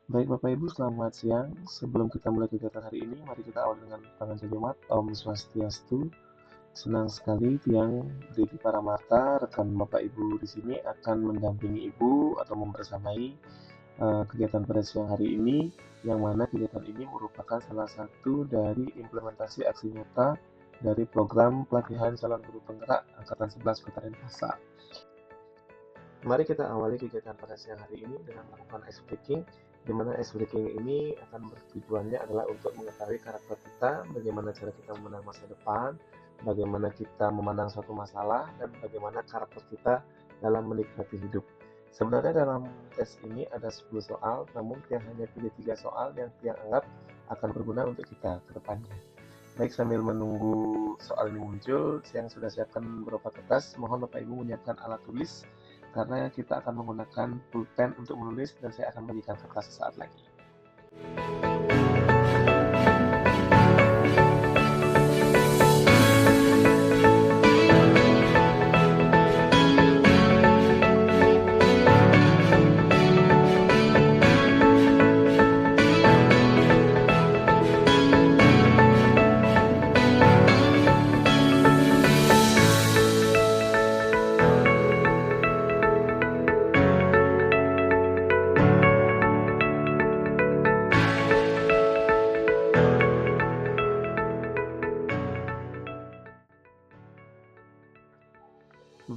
Baik Bapak Ibu, selamat siang. Sebelum kita mulai kegiatan hari ini, mari kita awali dengan pangandaran Jumat. Om Swastiastu. Senang sekali Tiang Riki Paramarta, rekan Bapak Ibu di sini akan mendampingi Ibu atau membersamai kegiatan pada siang hari ini, yang mana kegiatan ini merupakan salah satu dari implementasi aksi nyata dari program pelatihan calon guru penggerak Angkatan 11 Kota Denpasar. Mari kita awali kegiatan pada siang hari ini dengan melakukan ice breaking, di mana ice breaking ini akan bertujuannya adalah untuk mengetahui karakter kita, bagaimana cara kita memandang masa depan, bagaimana kita memandang suatu masalah, dan bagaimana karakter kita dalam menikmati hidup. Sebenarnya dalam tes ini ada 10 soal, namun Tiang hanya pilih 3 soal yang Tiang anggap akan berguna untuk kita ke depannya. Baik, sambil menunggu soal ini muncul, Tiang sudah siapkan beberapa kertas. Mohon Bapak Ibu menyiapkan alat tulis karena kita akan menggunakan pulpen untuk menulis dan saya akan bagikan kertas sesaat lagi.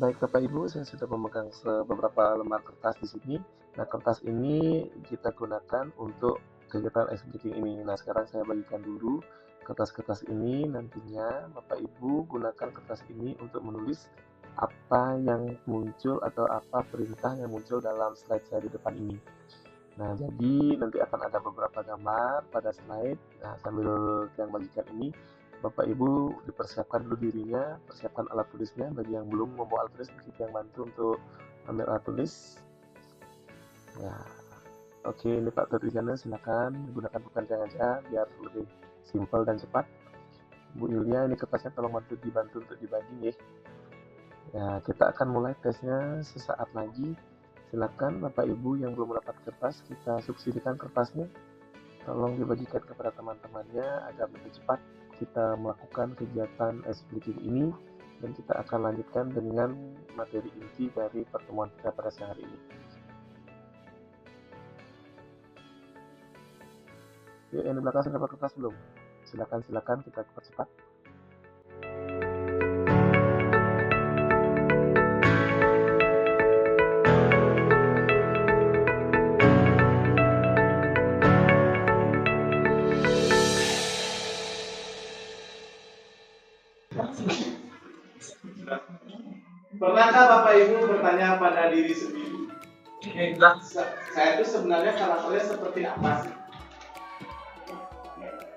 Baik Bapak Ibu, saya sudah memegang beberapa lembar kertas di sini. Nah, kertas ini kita gunakan untuk kegiatan ice breaking ini. Nah, sekarang saya bagikan dulu kertas-kertas ini. Nantinya Bapak Ibu gunakan kertas ini untuk menulis apa yang muncul atau apa perintah yang muncul dalam slide saya di depan ini. Nah, jadi nanti akan ada beberapa gambar pada slide. Nah, sambil yang bagikan ini, Bapak Ibu dipersiapkan dulu dirinya, persiapkan alat tulisnya. Bagi yang belum membawa alat tulis, kita yang bantu untuk ambil alat tulis. Ya, oke, ini Pak tulisannya silakan gunakan pulpen aja biar lebih simpel dan cepat. Bu Yulia, ini kertasnya tolong dibantu untuk dibagi ya. Ya, kita akan mulai tesnya sesaat lagi. Silakan Bapak Ibu yang belum mendapat kertas, kita subsidikan kertasnya. Tolong dibagikan kepada teman-temannya agar lebih cepat kita melakukan kegiatan ice breaking ini dan kita akan lanjutkan dengan materi inti dari pertemuan kita pada siang hari ini. Yuk, yang di belakang sudah dapat kertas belum? Silakan kita cepat-cepat. Pernahkah Bapak Ibu bertanya pada diri sendiri, saya itu sebenarnya karakternya seperti apa sih?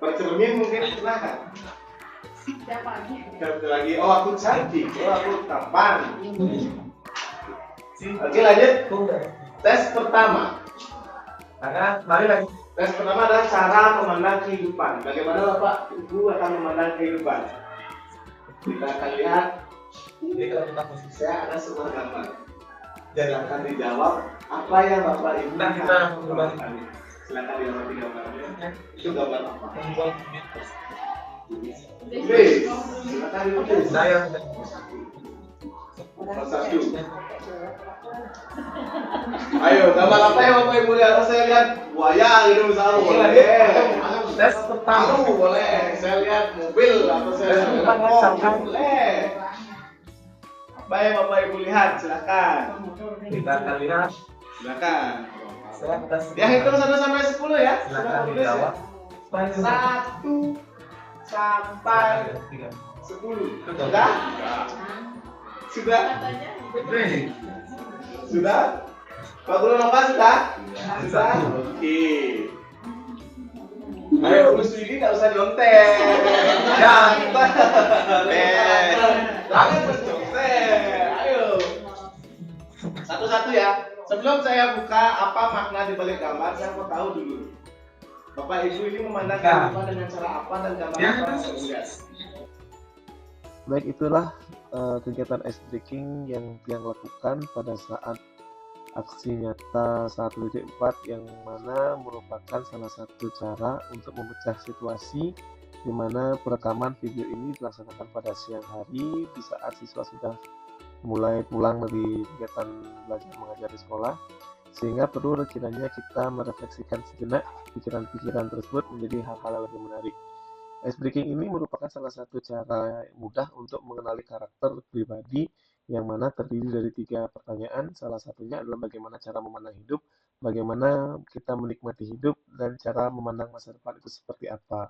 Bercermin mungkin pernah kan? Siapa lagi? Oh, aku cantik, oh aku tampan. Oke, lanjut. Tes pertama. Tes pertama adalah cara memandang kehidupan. Bagaimana Bapak Ibu akan memandang kehidupan? Kita akan lihat. Saya ada sebuah gambar. Silakan dijawab apa yang Bapak Ibu silakan dijawab gambarnya. Itu gambar apa? Tulis. Silakan ditulis. Nomor 1. Ayo, gambar apa yang Bapak Ibu lihat? Saya lihat buaya gitu misalnya boleh. Tes pertama boleh. Saya lihat mobil atau saya lihat motor boleh. Apa yang Bapak Ibu lihat? Silakan. kita akan lihat. Silakan. Tes Ya, hitung 1 sampai 10 ya. silakan dijawab. 1 sampai 10. Sudah? Sudah? Sudah? Pak Guru Nova sudah? Sudah? Oke. Ayo, Gus Widi nggak usah nyontek. Jangan. Jangan mencontek. Ayo. Satu-satu ya. Sebelum saya buka apa makna di balik gambar, saya mau tahu dulu. Bapak Ibu ini memandang kehidupan dengan cara apa dan gambar apa yang saya lihat? Baik, itulah kegiatan ice breaking yang lakukan pada saat aksi nyata 1.4 yang mana merupakan salah satu cara untuk memecah situasi di mana perekaman video ini dilaksanakan pada siang hari di saat siswa sudah mulai pulang dari kegiatan belajar mengajar di sekolah, sehingga perlu kiranya kita merefleksikan sejenak pikiran-pikiran tersebut menjadi hal-hal yang lebih menarik. Ice breaking ini merupakan salah satu cara mudah untuk mengenali karakter pribadi yang mana terdiri dari 3 pertanyaan. Salah satunya adalah bagaimana cara memandang hidup, bagaimana kita menikmati hidup, dan cara memandang masa depan itu seperti apa.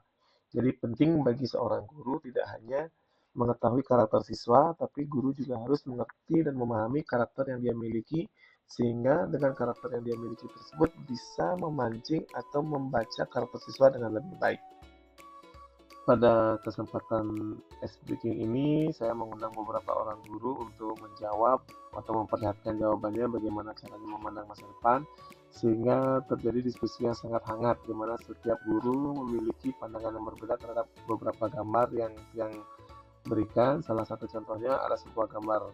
Jadi penting bagi seorang guru tidak hanya mengetahui karakter siswa, tapi guru juga harus mengerti dan memahami karakter yang dia miliki, sehingga dengan karakter yang dia miliki tersebut bisa memancing atau membaca karakter siswa dengan lebih baik. Pada kesempatan breaking ini, saya mengundang beberapa orang guru untuk menjawab atau memperlihatkan jawabannya bagaimana caranya memandang masa depan, sehingga terjadi diskusi yang sangat hangat, di mana setiap guru memiliki pandangan yang berbeda terhadap beberapa gambar yang berikan. Salah satu contohnya ada sebuah gambar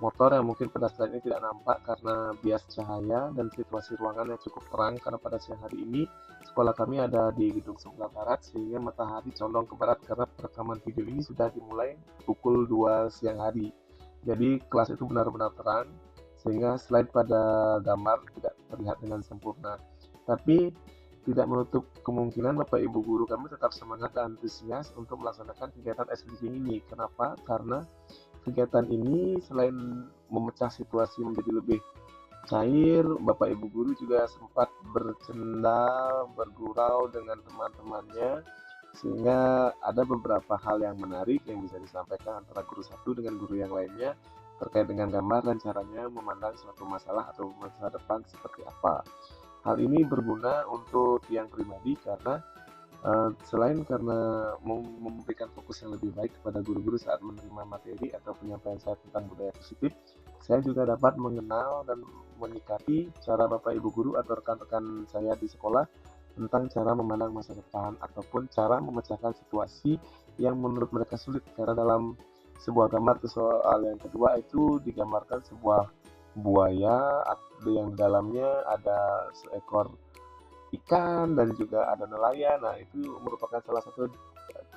motor yang mungkin pada slide ini tidak nampak karena bias cahaya dan situasi ruangan yang cukup terang, karena pada siang hari ini sekolah kami ada di gedung sebelah barat sehingga matahari condong ke barat karena perekaman video ini sudah dimulai pukul 2 siang hari. Jadi kelas itu benar-benar terang sehingga slide pada gambar tidak terlihat dengan sempurna. Tapi tidak menutup kemungkinan Bapak Ibu guru kami tetap semangat dan antusias untuk melaksanakan kegiatan SDG ini. Kenapa? Karena kegiatan ini selain memecah situasi menjadi lebih cair, Bapak Ibu guru juga sempat bercanda, bergurau dengan teman-temannya, sehingga ada beberapa hal yang menarik yang bisa disampaikan antara guru satu dengan guru yang lainnya terkait dengan gambar dan caranya memandang suatu masalah atau masa depan seperti apa. Hal ini berguna untuk yang pribadi karena selain karena memberikan fokus yang lebih baik kepada guru-guru saat menerima materi atau penyampaian saya tentang budaya positif, saya juga dapat mengenal dan menyikapi cara Bapak Ibu guru atau rekan-rekan saya di sekolah tentang cara memandang masa depan ataupun cara memecahkan situasi yang menurut mereka sulit, karena dalam sebuah gambar soal yang kedua itu digambarkan sebuah buaya yang di dalamnya ada seekor ikan dan juga ada nelayan. Nah, itu merupakan salah satu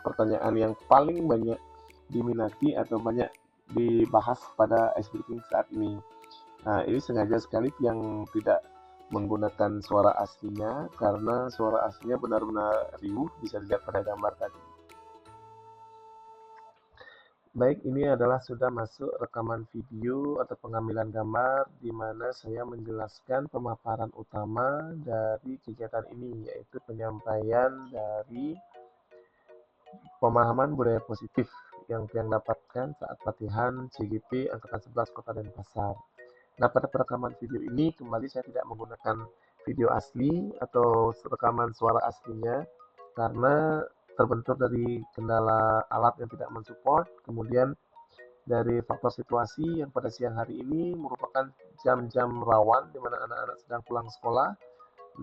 pertanyaan yang paling banyak diminati atau banyak dibahas pada ice breaking saat ini. Nah, ini sengaja sekali yang tidak menggunakan suara aslinya karena suara aslinya benar-benar riuh, bisa dilihat pada gambar tadi. Baik, ini adalah sudah masuk rekaman video atau pengambilan gambar di mana saya menjelaskan pemaparan utama dari kegiatan ini, yaitu penyampaian dari pemahaman budaya positif yang dapatkan saat latihan CGP Angkatan 11 Kota Denpasar. Nah, pada perekaman video ini kembali saya tidak menggunakan video asli atau rekaman suara aslinya karena terbentur dari kendala alat yang tidak mensupport, kemudian dari faktor situasi yang pada siang hari ini merupakan jam-jam rawan di mana anak-anak sedang pulang sekolah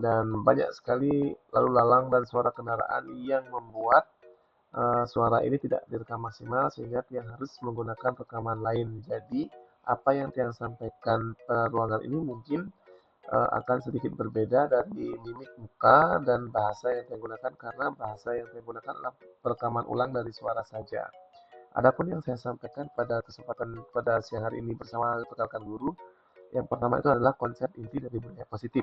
dan banyak sekali lalu lalang dan suara kendaraan yang membuat suara ini tidak direkam maksimal sehingga Tiang harus menggunakan rekaman lain. Jadi apa yang Tiang sampaikan pada ruangan ini mungkin akan sedikit berbeda dari mimik muka dan bahasa yang Tiang gunakan, karena bahasa yang Tiang gunakan adalah perekaman ulang dari suara saja. Adapun yang saya sampaikan pada kesempatan pada siang hari ini bersama rekan-rekan guru, yang pertama itu adalah konsep inti dari budaya positif.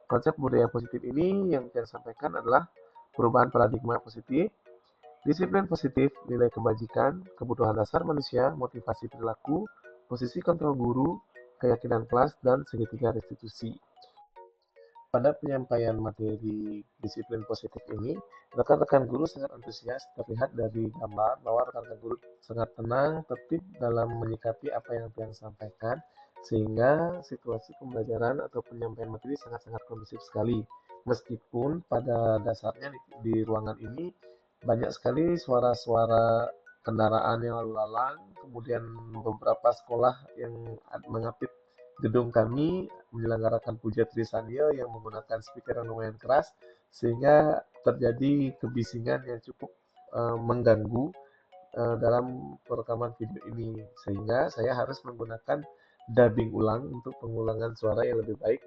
Konsep budaya positif ini yang saya sampaikan adalah perubahan paradigma positif, disiplin positif, nilai kebajikan, kebutuhan dasar manusia, motivasi perilaku, posisi kontrol guru, keyakinan kelas, dan segitiga restitusi. Pada penyampaian materi disiplin positif ini, rekan-rekan guru sangat antusias. Terlihat dari gambar bahwa rekan-rekan guru sangat tenang, tertib dalam menyikapi apa yang Tiang sampaikan, sehingga situasi pembelajaran atau penyampaian materi sangat-sangat kondusif sekali. Meskipun pada dasarnya di ruangan ini banyak sekali suara-suara kendaraan yang lalu lalang, kemudian beberapa sekolah yang mengapit gedung kami menyelenggarakan puja Trisanio yang menggunakan speaker yang lumayan keras sehingga terjadi kebisingan yang cukup mengganggu dalam perekaman video ini, sehingga saya harus menggunakan dubbing ulang untuk pengulangan suara yang lebih baik.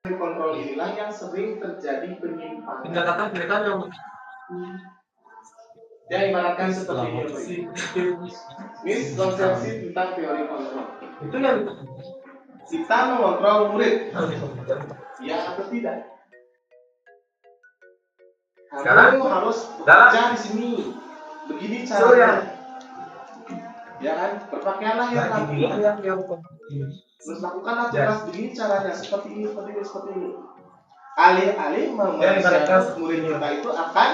Kontrol inilah yang sering terjadi penyimpangan. Pendekatan yang Dia ibaratkan seperti ini. Miskonsepsi tentang teori kontrol. itu yang Kita mengontrol murid, ya atau tidak? Sekarang, Kamu harus dalam- bekerja di sini. Begini So, caranya. Ya kan? Berpakaianlah yang rapi. yang Terus lakukanlah tugas begini caranya, seperti ini, seperti ini, seperti ini. Alih-alih memanusiakan murid kita itu akan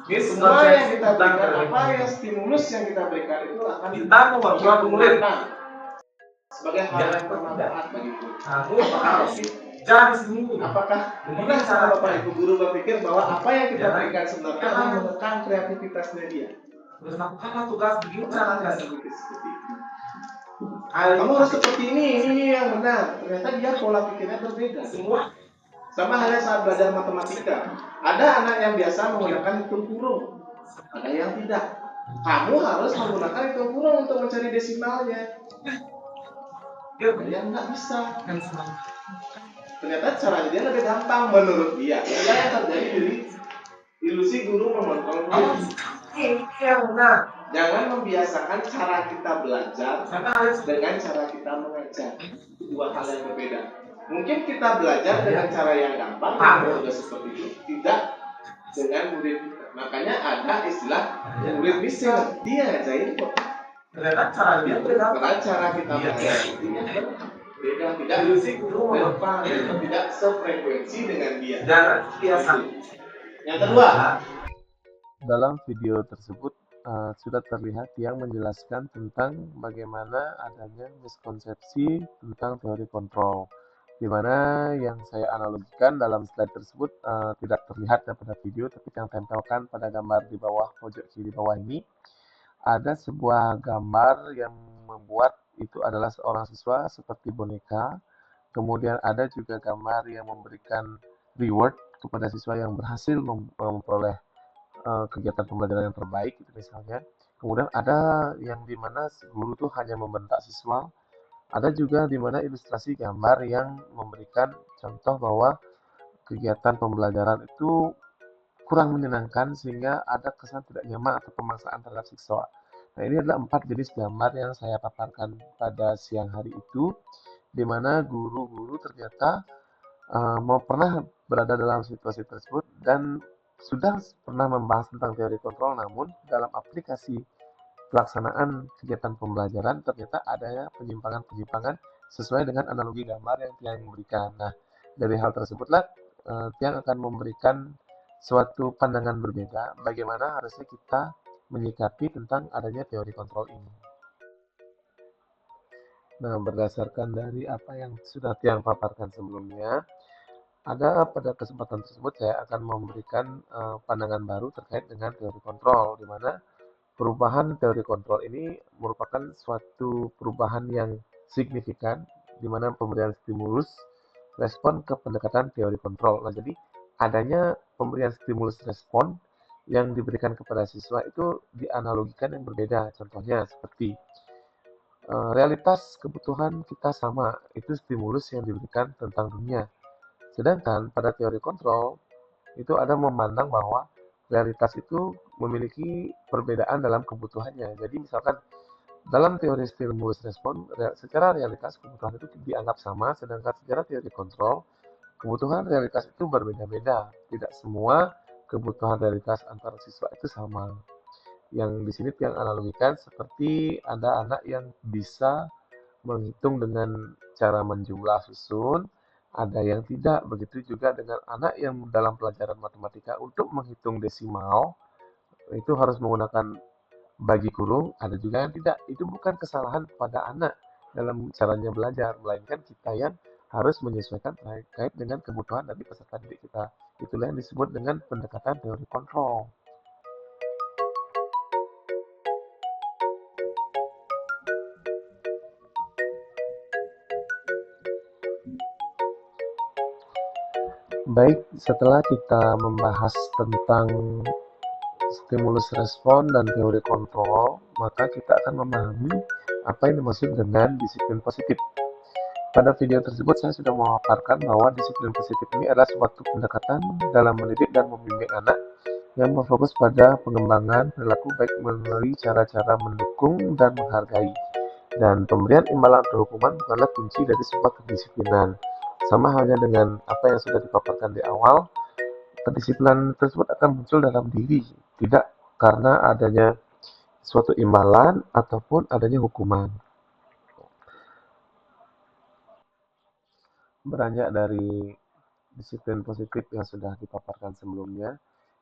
semua yang kita berikan, apa yang stimulus yang kita berikan itu akan kita mengontrol murid. Sebagai hal yang bermanfaat bagi murid. Aku Apakah jangan sini. Apakah pernah sama Bapak Ibu Guru berpikir bahwa apa yang kita berikan sebenarnya akan menekan kreativitasnya dia? Terus lakukanlah tugas begini caranya. Seperti itu. Kamu harus seperti ini yang benar. Ternyata dia pola pikirnya berbeda. Semua Sama halnya saat belajar matematika. Ada anak yang biasa menggunakan hitung kurung, ada yang tidak. Kamu harus menggunakan hitung kurung untuk mencari desimalnya. Ada yang nggak bisa. Ternyata caranya dia lebih gampang menurut dia. Inilah yang terjadi dari ilusi guru mengontrol murid. ini yang benar. Jangan membiasakan cara kita belajar Karena harus dengan cara kita mengajar. Dua hal yang berbeda. Mungkin kita belajar dengan cara yang gampang, juga seperti itu, tidak dengan murid kita. Makanya ada istilah murid bisa dia ngajarin kok. ternyata cara dia beda. Karena cara kita mengajar itu beda, tidak Ilusi guru relevan, tidak sefrekuensi dengan dia. jangan biasa. Yang kedua, Dalam video tersebut sudah terlihat yang menjelaskan tentang bagaimana adanya miskonsepsi tentang teori kontrol, di mana yang saya analogikan dalam slide tersebut tidak terlihat pada video, tapi yang tempelkan pada gambar di bawah pojok kiri bawah ini ada sebuah gambar yang membuat itu adalah seorang siswa seperti boneka. Kemudian ada juga gambar yang memberikan reward kepada siswa yang berhasil memperoleh kegiatan pembelajaran yang terbaik, gitu misalnya. Kemudian ada yang dimana guru tuh hanya membentak siswa. Ada juga di mana ilustrasi gambar yang memberikan contoh bahwa kegiatan pembelajaran itu kurang menyenangkan sehingga ada kesan tidak nyaman atau pemaksaan terhadap siswa. Nah, ini adalah 4 jenis gambar yang saya paparkan pada siang hari itu, di mana guru-guru ternyata pernah berada dalam situasi tersebut dan sudah pernah membahas tentang teori kontrol, namun dalam aplikasi pelaksanaan kegiatan pembelajaran ternyata adanya penyimpangan-penyimpangan sesuai dengan analogi gambar yang Tiang berikan. Nah, dari hal tersebutlah Tiang akan memberikan suatu pandangan berbeda bagaimana harusnya kita menyikapi tentang adanya teori kontrol ini. Nah, berdasarkan dari apa yang sudah Tiang paparkan sebelumnya, pada kesempatan tersebut saya akan memberikan pandangan baru terkait dengan teori kontrol, di mana perubahan teori kontrol ini merupakan suatu perubahan yang signifikan, di mana pemberian stimulus respon ke pendekatan teori kontrol. Nah, jadi adanya pemberian stimulus respon yang diberikan kepada siswa itu dianalogikan yang berbeda. Contohnya seperti realitas kebutuhan kita sama, itu stimulus yang diberikan tentang dunia. Sedangkan pada teori kontrol itu ada memandang bahwa realitas itu memiliki perbedaan dalam kebutuhannya. Jadi misalkan dalam teori stimulus respon, secara realitas kebutuhan itu dianggap sama, sedangkan secara teori kontrol kebutuhan realitas itu berbeda-beda. Tidak semua kebutuhan realitas antara siswa itu sama. Yang di sini yang analogikan seperti ada anak yang bisa menghitung dengan cara menjumlah susun, ada yang tidak. Begitu juga dengan anak yang dalam pelajaran matematika untuk menghitung desimal itu harus menggunakan bagi kurung, ada juga yang tidak. Itu bukan kesalahan pada anak dalam caranya belajar, melainkan kita yang harus menyesuaikan terkait dengan kebutuhan dari peserta didik kita. Itulah yang disebut dengan pendekatan teori kontrol. Baik, setelah kita membahas tentang stimulus respon dan teori kontrol, maka kita akan memahami apa yang dimaksud dengan disiplin positif. Pada video tersebut saya sudah memaparkan bahwa disiplin positif ini adalah suatu pendekatan dalam mendidik dan membimbing anak yang berfokus pada pengembangan perilaku baik melalui cara-cara mendukung dan menghargai. Dan pemberian imbalan atau hukuman bukanlah kunci dari sebuah kedisiplinan. Sama halnya dengan apa yang sudah dipaparkan di awal, kedisiplinan tersebut akan muncul dalam diri, tidak karena adanya suatu imbalan ataupun adanya hukuman. Beranjak dari disiplin positif yang sudah dipaparkan sebelumnya,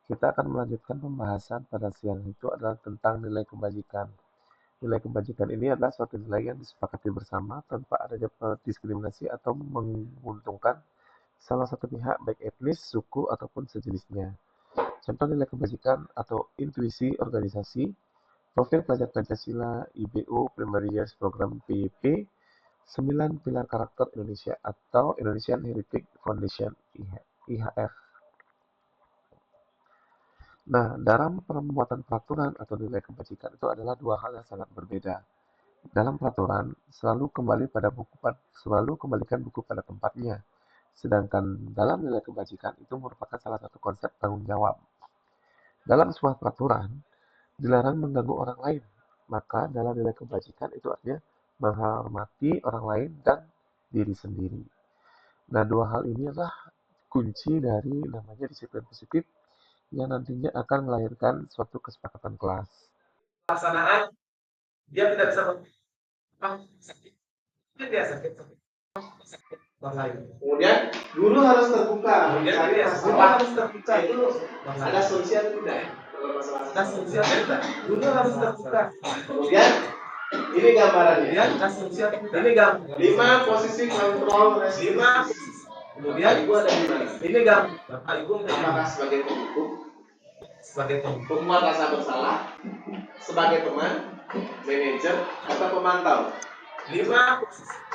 kita akan melanjutkan pembahasan pada siang itu adalah tentang nilai kebajikan. Nilai kebajikan ini adalah suatu nilai yang disepakati bersama tanpa adanya diskriminasi atau menguntungkan salah satu pihak baik etnis, suku, ataupun sejenisnya. Contoh nilai kebajikan atau intuisi organisasi, profil pelajar Pancasila, IBU, Primary Years Program PYP, 9 pilar karakter Indonesia atau Indonesian Heritage Foundation IHF. Nah, dalam pembuatan peraturan atau nilai kebajikan itu adalah dua hal yang sangat berbeda. Dalam peraturan selalu kembalikan buku pada tempatnya. Sedangkan dalam nilai kebajikan itu merupakan salah satu konsep tanggung jawab. Dalam sebuah peraturan dilarang mengganggu orang lain. Maka dalam nilai kebajikan itu artinya menghormati orang lain dan diri sendiri. Nah, dua hal ini adalah kunci dari namanya disiplin positif yang nantinya akan melahirkan suatu kesepakatan kelas. Pelaksanaan dia tidak bisa sakit. Dia sakit. Kemudian guru harus terbuka mencari masalah harus terbuka itu ada solusi atau tidak? Ada solusi atau tidak? Guru harus terbuka. Kemudian ini gambarannya. Ada solusi atau tidak? Ini gambar. 5 posisi kontrol resiko. 5. Kemudian Ibu ada di mana? ini gambar. Bapak Ibu Apakah sebagai penghukum, sebagai penguat rasa bersalah, sebagai teman, manajer, atau pemantau? 5.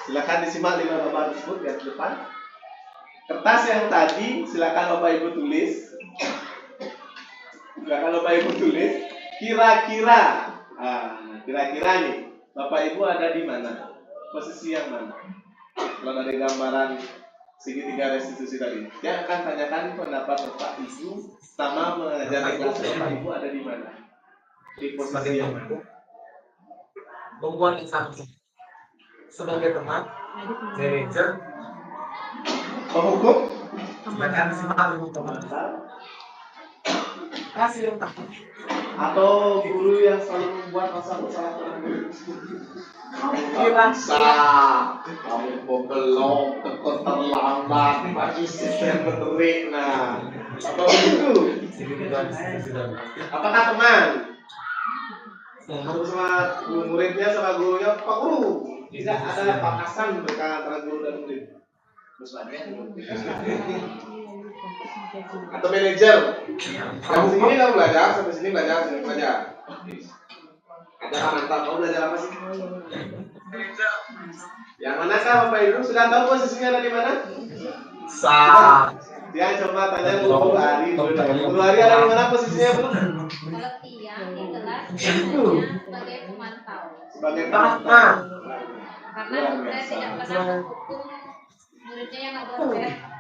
Silakan disimak 5 gambar tersebut di depan. Kertas yang tadi silakan Bapak Ibu tulis. Silakan Bapak Ibu tulis. Kira-kira, kira-kira nih, Bapak Ibu ada di mana? Posisi yang mana? Kalau dari gambaran segitiga restitusi tadi, dia akan tanyakan pendapat Bapak Ibu sama mengajar kelas Bapak Ibu ada di mana? Di posisi yang mana? Pembuat yang sama. Sebagai teman, manajer, Penghukum? silakan disimak teman. Kasih yang takut. Atau guru yang selalu membuat rasa bersalah pada murid? Kamu belum terlambat bagi sistem beterik. Nah, atau begitu? Apakah teman? Sama guru muridnya sama gurunya, Pak Guru, tidak ada batasan mereka antara guru dan murid. Atau manajer, yang sini kamu belajar, sampai sini belajar, sini belajar. Ada mantap, kamu belajar apa sih? Yang manakah Bapak Ibu? Sudah tahu posisinya ada di mana? Dia coba tanya Guru Hari. Guru Hari ada di mana posisinya, Bu? Kalau tiang di kelas sebagai pemantau. Sebagai pemantau. Karena saya tidak pernah menghukum muridnya yang agak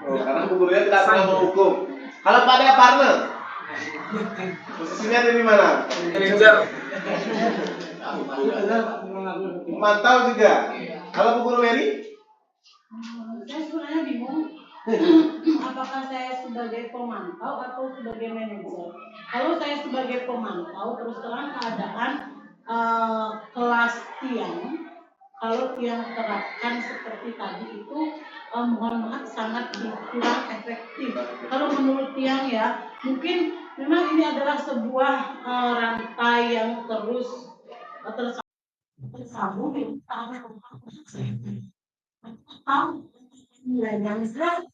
Karena Bu gurunya tidak pernah menghukum. Kalau pada partner, posisinya ada di mana? Manajer. Pemantau juga. Kalau Bu Guru Mary? Saya sebenarnya bingung apakah saya sebagai pemantau atau sebagai manajer. Kalau saya sebagai pemantau, terus terang keadaan kelas tiang, kalau tiang terapkan seperti tadi itu mohon maaf sangat kurang efektif. Kalau menurut tiang ya, mungkin memang ini adalah sebuah rantai yang terus tersambung di nilainya. Misalnya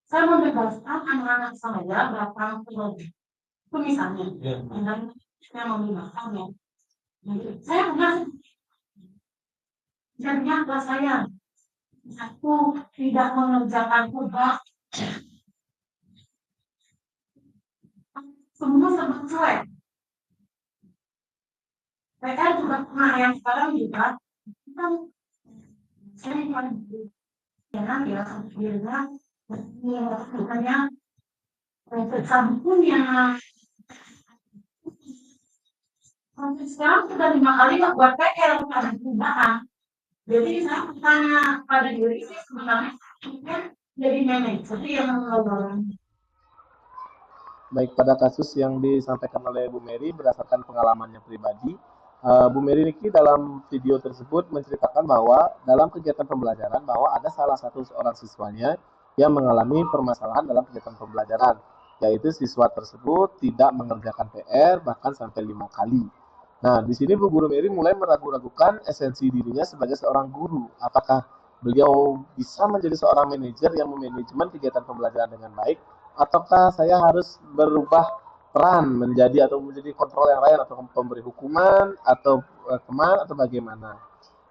saya membebaskan anak-anak saya datang ke itu misalnya, dan saya membebaskan ya. Saya pernah jadinya kelas saya satu tidak mengerjakan tugas, semua serba cuek. PR juga nah yang sekarang juga kan saya jangan ya akhirnya bukannya sabunnya sekarang sudah 5 kali nggak buat PR karena perubahan. Jadi saya bertanya pada diri saya sebenarnya kan jadi manajer yang melakukan. Baik, pada kasus yang disampaikan oleh Bu Mary berdasarkan pengalamannya pribadi, Bu Mary Niki dalam video tersebut menceritakan bahwa dalam kegiatan pembelajaran bahwa ada salah satu seorang siswanya yang mengalami permasalahan dalam kegiatan pembelajaran, yaitu siswa tersebut tidak mengerjakan PR bahkan sampai 5 kali. Nah, di sini Bu Guru Mary mulai meragu-ragukan esensi dirinya sebagai seorang guru. Apakah beliau bisa menjadi seorang manajer yang memanajemen kegiatan pembelajaran dengan baik, ataukah saya harus berubah peran menjadi atau menjadi kontrol yang lain atau pemberi hukuman atau teman atau bagaimana.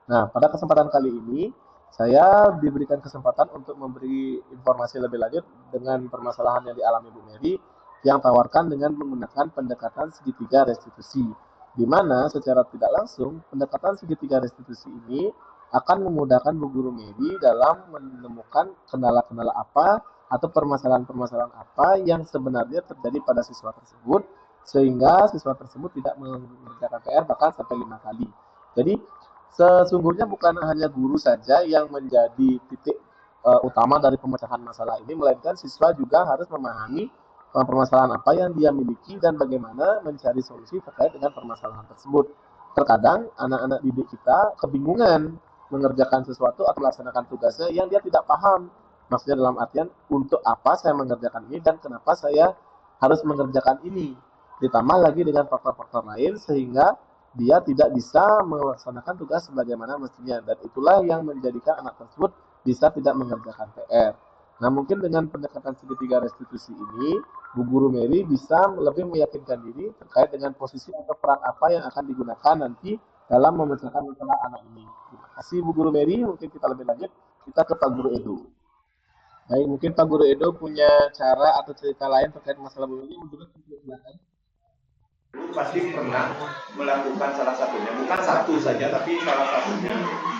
Nah, pada kesempatan kali ini saya diberikan kesempatan untuk memberi informasi lebih lanjut dengan permasalahan yang dialami Bu Mary yang tawarkan dengan menggunakan pendekatan segitiga restitusi, di mana secara tidak langsung pendekatan segitiga restitusi ini akan memudahkan Bu Guru Mary dalam menemukan kendala-kendala apa atau permasalahan-permasalahan apa yang sebenarnya terjadi pada siswa tersebut sehingga siswa tersebut tidak mengerjakan PR bahkan sampai 5 kali. Jadi sesungguhnya bukan hanya guru saja yang menjadi titik utama dari pemecahan masalah ini, melainkan siswa juga harus memahami permasalahan apa yang dia miliki dan bagaimana mencari solusi terkait dengan permasalahan tersebut. Terkadang anak-anak didik kita kebingungan mengerjakan sesuatu atau melaksanakan tugasnya yang dia tidak paham. Maksudnya dalam artian untuk apa saya mengerjakan ini dan kenapa saya harus mengerjakan ini. Ditambah lagi dengan faktor-faktor lain sehingga dia tidak bisa melaksanakan tugas sebagaimana mestinya dan itulah yang menjadikan anak tersebut bisa tidak mengerjakan PR. Nah, mungkin dengan pendekatan segitiga restitusi ini, Bu Guru Mary bisa lebih meyakinkan diri terkait dengan posisi atau peran apa yang akan digunakan nanti dalam memecahkan masalah anak ini. Terima kasih Bu Guru Mary, mungkin kita lebih lanjut, kita ke Pak Guru Edo. Baik, mungkin Pak Guru Edo punya cara atau cerita lain terkait masalah Bu Mary, menurut silakan. Pasti pernah melakukan salah satunya, bukan satu saja tapi salah satunya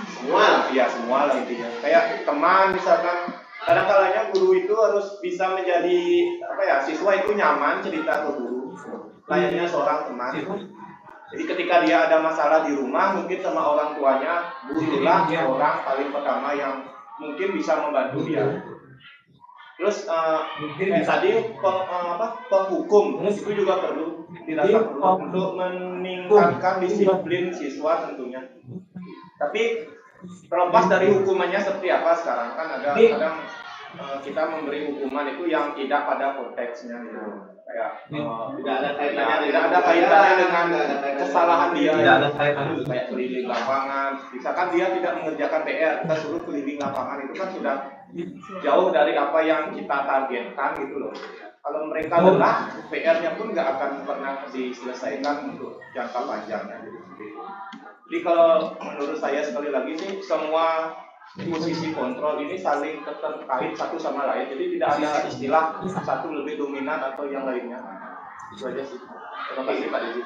semua, ya semua lah intinya. Kayak teman misalkan, kadang-kadang guru itu harus bisa menjadi apa ya, siswa itu nyaman cerita ke guru layaknya seorang teman. Jadi ketika dia ada masalah di rumah mungkin sama orang tuanya, gurulah orang paling pertama yang mungkin bisa membantu dia. Terus tadi penghukum itu juga perlu dirasa perlu untuk meningkatkan disiplin siswa tentunya. Tapi terlepas dari hukumannya seperti apa sekarang kan ada kadang kita memberi hukuman itu yang tidak pada konteksnya gitu. Kayak tidak ada kaitannya dengan kesalahan dia. Tidak ada kaitannya kayak keliling lapangan. Misalkan dia tidak mengerjakan PR, kita suruh keliling lapangan itu kan sudah jauh dari apa yang kita targetkan gitu loh. Kalau mereka lelah, PR-nya pun nggak akan pernah diselesaikan untuk jangka panjangnya. Jadi kalau menurut saya sekali lagi sih semua posisi kontrol ini saling terkait satu sama lain. Jadi tidak ada istilah satu lebih dominan atau yang lainnya. Itu aja sih. Terima kasih Pak Edu.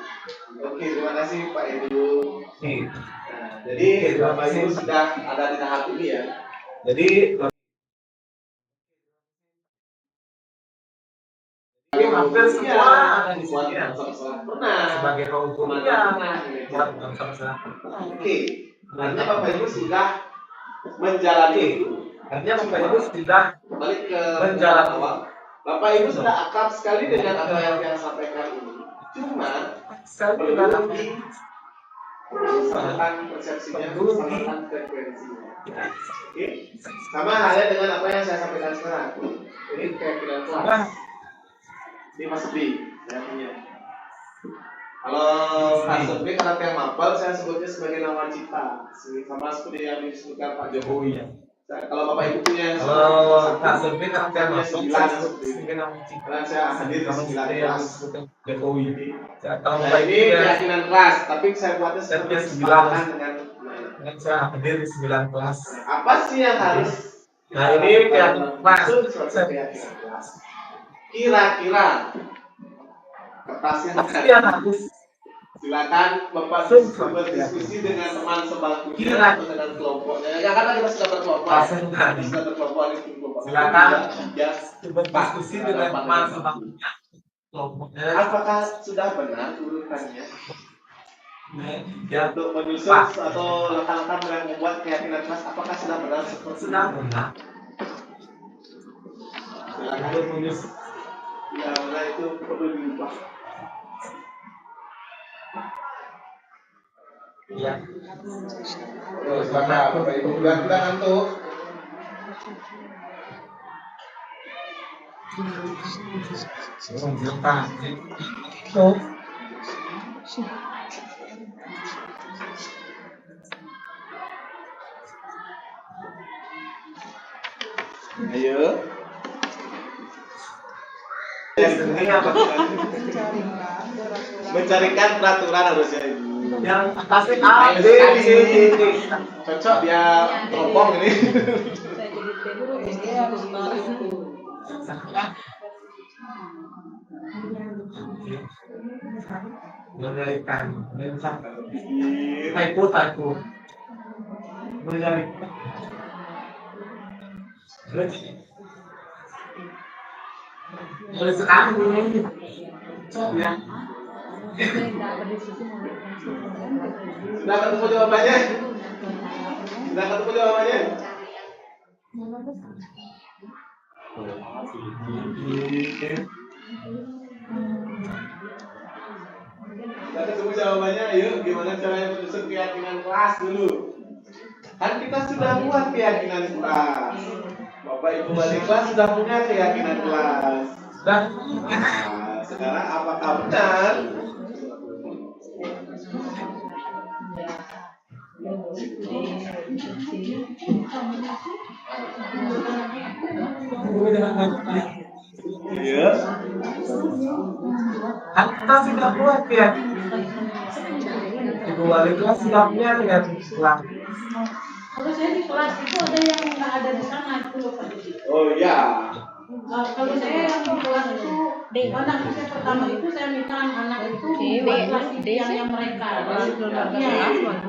Oke, terima kasih Pak Edu. Nah, jadi Bapak Ibu sudah ada di tahap ini ya. Jadi hampir semua ada di sini ya. Pernah sebagai penghukum pernah. Oke, artinya Bapak Ibu sudah menjalani itu. Artinya Bapak Ibu sudah kembali ke menjalani awal. Bapak Ibu sudah akrab sekali dengan apa yang saya sampaikan ini. Cuma belum disamakan persepsinya, disamakan frekuensinya. Oke, sama halnya dengan apa yang saya sampaikan sekarang. Ini keyakinan kelas. Ini Mas B, saya punya. Kalau Mas B karena yang mapel, saya sebutnya sebagai nama cipta, sama seperti yang disebutkan Pak Jokowi. Kalau Bapak Ibu punya kalau Mas B karena yang mapel, 9 karena saya hadir di 9 kelas Jokowi. Nah, ini keyakinan kelas, tapi saya buatnya seperti kesepakatan dengan saya hadir di 9 kelas. Apa sih yang harus? Nah, ini keyakinan kelas. Keyakinan kelas. Kira-kira kertasnya harus Silakan Bapak berdiskusi dengan teman sebangkunya atau dengan kelompoknya. Ya kan tadi sudah berkelompok. Sudah berkelompok di kelompok. Silakan Ya, berdiskusi dengan teman sebangkunya. Apakah sudah benar urutannya? Ya, Untuk menyusun atau langkah-langkah yang membuat keyakinan kelas, apakah sudah benar seperti sudah benar. Silakan menyusun. Ya, benar itu perlu diubah. Ya. Terus Bapak Ibu sudah ngantuk. Ayo. Mencarikan peraturan harusnya Ibu. Yang atasnya A, B, C, D. Cocok biar teropong ini. Menyarikan, typo. Menyarikan. Mulai sekarang ini. Ya. Sudah ketemu jawabannya? Sudah ketemu jawabannya? Sudah ketemu jawabannya? Ayo, gimana caranya menyusun keyakinan kelas dulu? Kan kita sudah buat keyakinan kelas. Bapak Ibu balik kelas sudah punya keyakinan kelas. Nah, sekarang apakah benar? Iya. Kita sudah buat ya. Ibu wali kelas sudah punya ya pulang. Kalau saya di kelas itu ada yang nggak ada di sana itu loh Pak. Oh iya. Kalau saya yang di kelas itu anak saya pertama itu saya minta anak itu buat kelas yang mereka.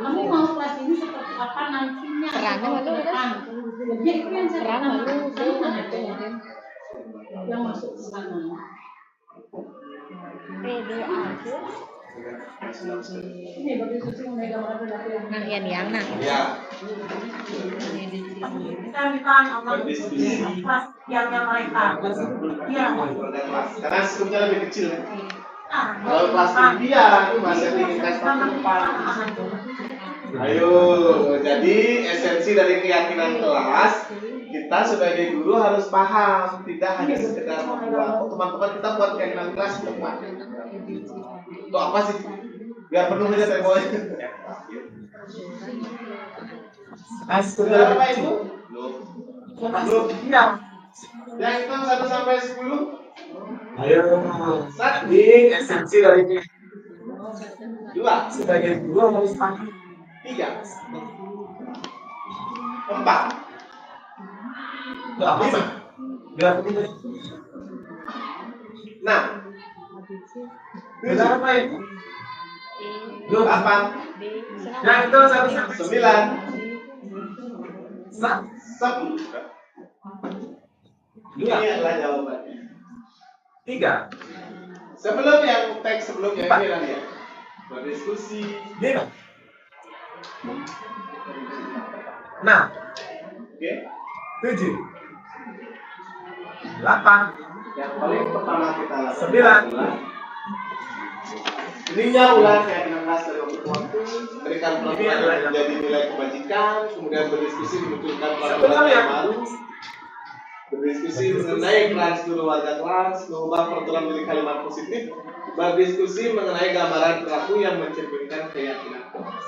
Kamu mau kelas ini seperti apa nantinya? Jadi itu yang saya pertama yang masuk ke sana. Ini berdiskusi mengenai gambaran perilaku yang Ya. kita minta kelas yang mereka. Iya. Karena skupnya lebih kecil. Kalau kelas tinggi ya masih diinginkan ke depan. Ayo, jadi esensi dari keyakinan kelas kita sebagai guru harus paham, tidak hanya sekedar membuat. Oh, teman-teman kita buat keyakinan kelas teman. Itu apa sih? Biar penuh aja temponya. Sudah apa Ibu? Belum. Iya. Yang itu 1 sampai 10. Ayo. Ini esensi dari ini. 2. Sebagai guru harus paham. 3. 4. Enggak apa sih? Biar ini. 6. Benar apa ini? 8. Yang itu 9. 10. 10. Ini adalah jawabannya. 3. Sebelum yang teks sebelumnya ini lah ya. Berdiskusi. 5. Nah. Oke. 7. 8. Yang paling pertama kita lakukan 9. adalah ininya ulang keyakinan kelas dari waktu ke waktu, berikan peraturan menjadi nilai kebajikan, kemudian berdiskusi dimunculkan peraturan yang baru, berdiskusi mengenai peran seluruh warga kelas, mengubah peraturan menjadi kalimat positif, berdiskusi mengenai gambaran perilaku yang mencerminkan keyakinan kelas.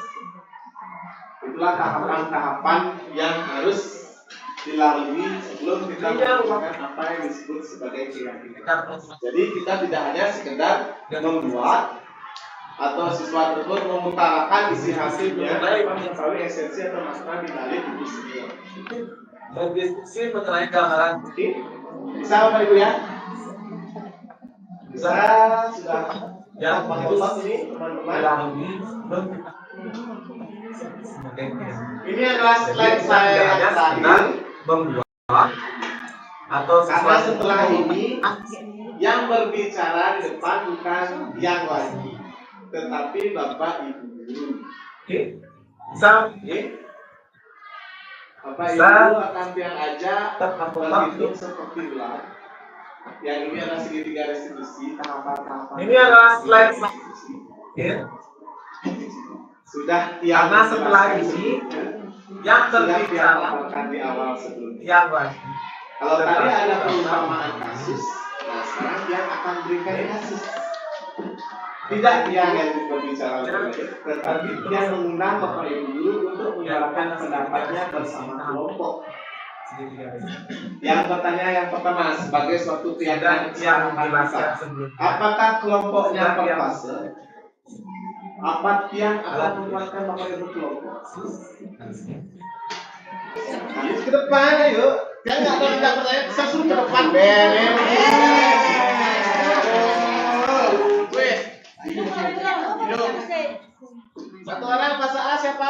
Itulah tahapan-tahapan yang harus dilalui sebelum kita melakukan apa yang disebut sebagai keyakinan. Jadi kita tidak hanya sekedar membuat atau siswa tersebut mengutarakan isi hasilnya tanpa mengetahui esensi atau makna di balik itu semua. Berdiskusi mengenai gambaran. Bisa Bapak Ibu ya? Bisa, sudah yang itu ini teman-teman. Ini Ini adalah slide saya yang terakhir. membuat atau Karena setelah ini yang berbicara di depan bukan yang lagi, tetapi Bapak Ibu guru. Oke. Bisa. Bapak Ibu guru akan biar aja Tetap berhitung seperti gelar. Yang ini adalah segitiga restitusi, tahapan-tahapan. Ini adalah slide restitusi. ya. Sudah Karena setelah ini yang sudah berbicara diamalkan di awal sebelumnya. yang lagi. Kalau tadi ada perumpamaan kasus, nah sekarang dia akan berikan kasus. Tidak dia yang berbicara tetapi dia mengundang Bapak Ibu guru untuk menyuarakan pendapatnya bersama kelompok. Yang bertanya yang pertama sebagai suatu keyakinan yang masyarakat dijelaskan kita, sebelumnya. apakah kelompoknya per fase? Apa yang akan membuatkan Bapak Ibu kelompok? Ayo ke depan, ayo. Yang nggak percaya, saya suruh ke depan, Ben. Satu orang fase A siapa?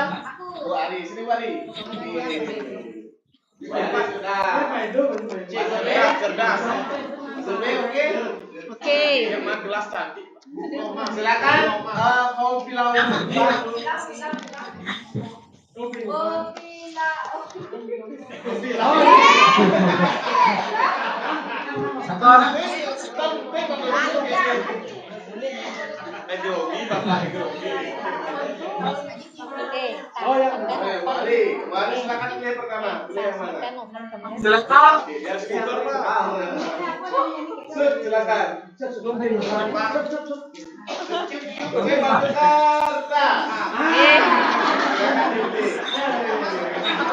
Bu Ari, sini Bu Ari. Sudah. Cerdas. Survei oke? Oke. Yang gelas cantik. Silakan mau pilau baru. Satu orang. Jogi, Bapak Jogi. Oke. Oh yang Mari silakan pilih yang pertama. Pilih yang mana? Silakan. Biar speaker Pak. Silakan. Oke, Pak Jakarta.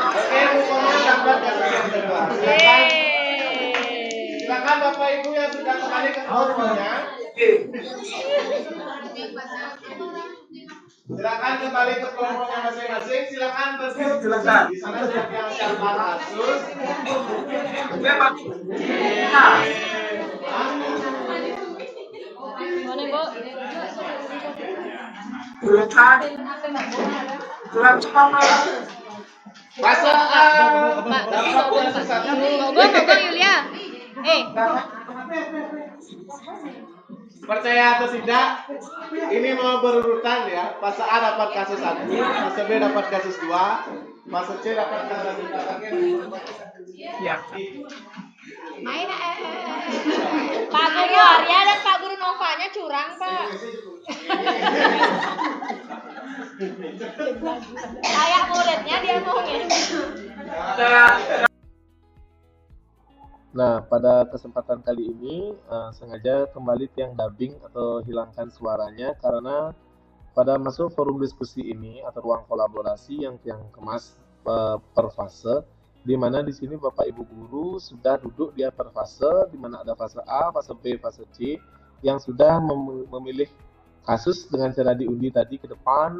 Oke, bukunya dapat yang kedua. Silakan Bapak Ibu yang sudah kembali ke kelompoknya. Silakan kembali ke kelompoknya masing-masing. Silakan berdiri. Silakan. Di sana siapa yang siapa kasus. Oke, Pak. Mana, Bu? Silakan. Silakan. Fase A dapat yang satu. Mogok Yulia. Percaya atau tidak, ini mau berurutan ya. Fase A dapat kasus 1, fase B dapat kasus 2, fase C dapat kasus 3. Ya. Main Pak Guru Arya dan Pak Guru Novanya curang, Pak. Kayak muridnya dia ngomongin. Nah, pada kesempatan kali ini sengaja kembali tiang dubbing atau hilangkan suaranya karena pada masuk forum diskusi ini atau ruang kolaborasi yang tiang kemas per fase, di mana di sini Bapak Ibu guru sudah duduk di per fase, di mana ada fase A, fase B, fase C yang sudah memilih kasus dengan cara diundi tadi ke depan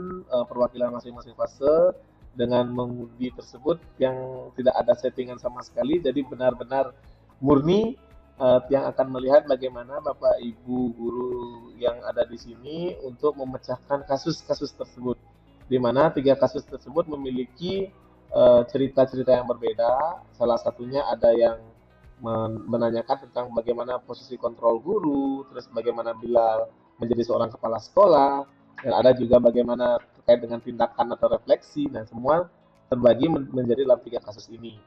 perwakilan masing-masing fase dengan mengundi tersebut yang tidak ada settingan sama sekali, jadi benar-benar murni yang akan melihat bagaimana Bapak Ibu guru yang ada di sini untuk memecahkan kasus-kasus tersebut, di mana 3 kasus tersebut memiliki cerita-cerita yang berbeda. Salah satunya ada yang menanyakan tentang bagaimana posisi kontrol guru, terus bagaimana bila menjadi seorang kepala sekolah, dan ada juga bagaimana terkait dengan tindakan atau refleksi, dan semua terbagi menjadi dalam 3 kasus ini.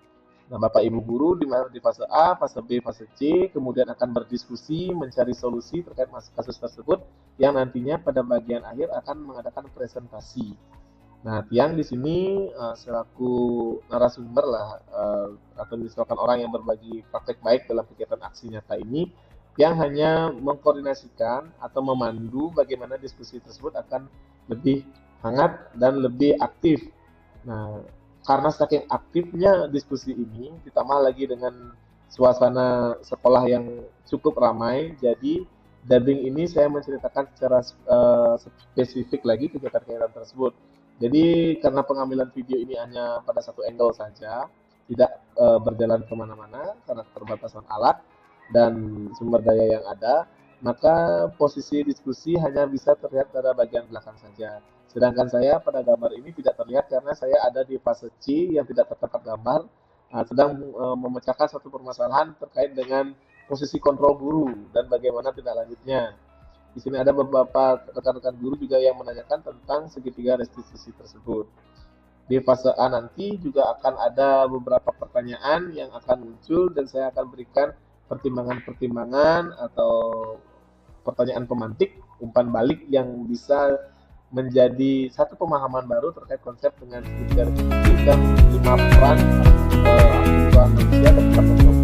Nah, Bapak Ibu guru di fase A, fase B, fase C kemudian akan berdiskusi mencari solusi terkait kasus tersebut yang nantinya pada bagian akhir akan mengadakan presentasi. Nah, tiang di sini selaku narasumber lah atau misalkan orang yang berbagi praktek baik dalam kegiatan aksi nyata ini yang hanya mengkoordinasikan atau memandu bagaimana diskusi tersebut akan lebih hangat dan lebih aktif. Nah, karena saking aktifnya diskusi ini, ditambah lagi dengan suasana sekolah yang cukup ramai, jadi dubbing ini saya menceritakan secara spesifik lagi kegiatan-kegiatan tersebut. Jadi karena pengambilan video ini hanya pada satu angle saja, tidak berjalan kemana-mana karena keterbatasan alat dan sumber daya yang ada, maka posisi diskusi hanya bisa terlihat pada bagian belakang saja. Sedangkan saya pada gambar ini tidak terlihat karena saya ada di fase C yang tidak terdapat gambar, sedang memecahkan satu permasalahan terkait dengan posisi kontrol guru dan bagaimana tindak lanjutnya. Di sini ada beberapa rekan-rekan guru juga yang menanyakan tentang segitiga restitusi tersebut. Di fase A nanti juga akan ada beberapa pertanyaan yang akan muncul dan saya akan berikan pertimbangan-pertimbangan atau pertanyaan pemantik, umpan balik yang bisa menjadi satu pemahaman baru terkait konsep dengan segitiga restitusi dan 5 peran kebutuhan manusia terhadap kontrol.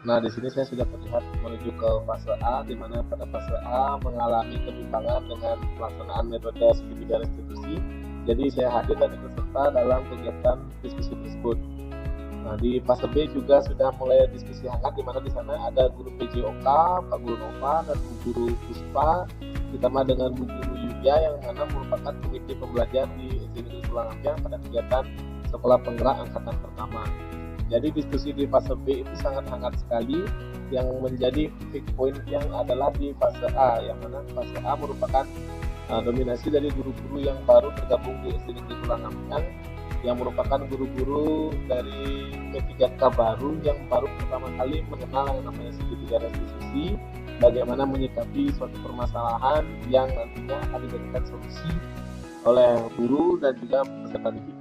Nah, di sini saya sudah terlihat menuju ke fase A, di mana pada fase A mengalami kebimbangan dengan pelaksanaan metode segitiga restitusi. Jadi saya hadir dan ikut serta dalam kegiatan diskusi tersebut. Nah, di fase B juga sudah mulai diskusi hangat, di mana di sana ada guru PJOK, Pak Guru Nova, dan Bu Guru Puspa, ditambah dengan Bu Guru Yulia yang mana merupakan komite pembelajaran di SD Negeri Sulangampiang pada kegiatan Sekolah Penggerak Angkatan Pertama. Jadi diskusi di fase B itu sangat hangat sekali. Yang menjadi peak point yang adalah di fase A, yang mana fase A merupakan dominasi dari guru-guru yang baru tergabung di SD Negeri Sulangampiang, yang merupakan guru-guru dari P3K baru yang baru pertama kali mengenal yang namanya segitiga restitusi, bagaimana menyikapi suatu permasalahan yang nantinya akan dijadikan solusi oleh guru dan juga peserta didik.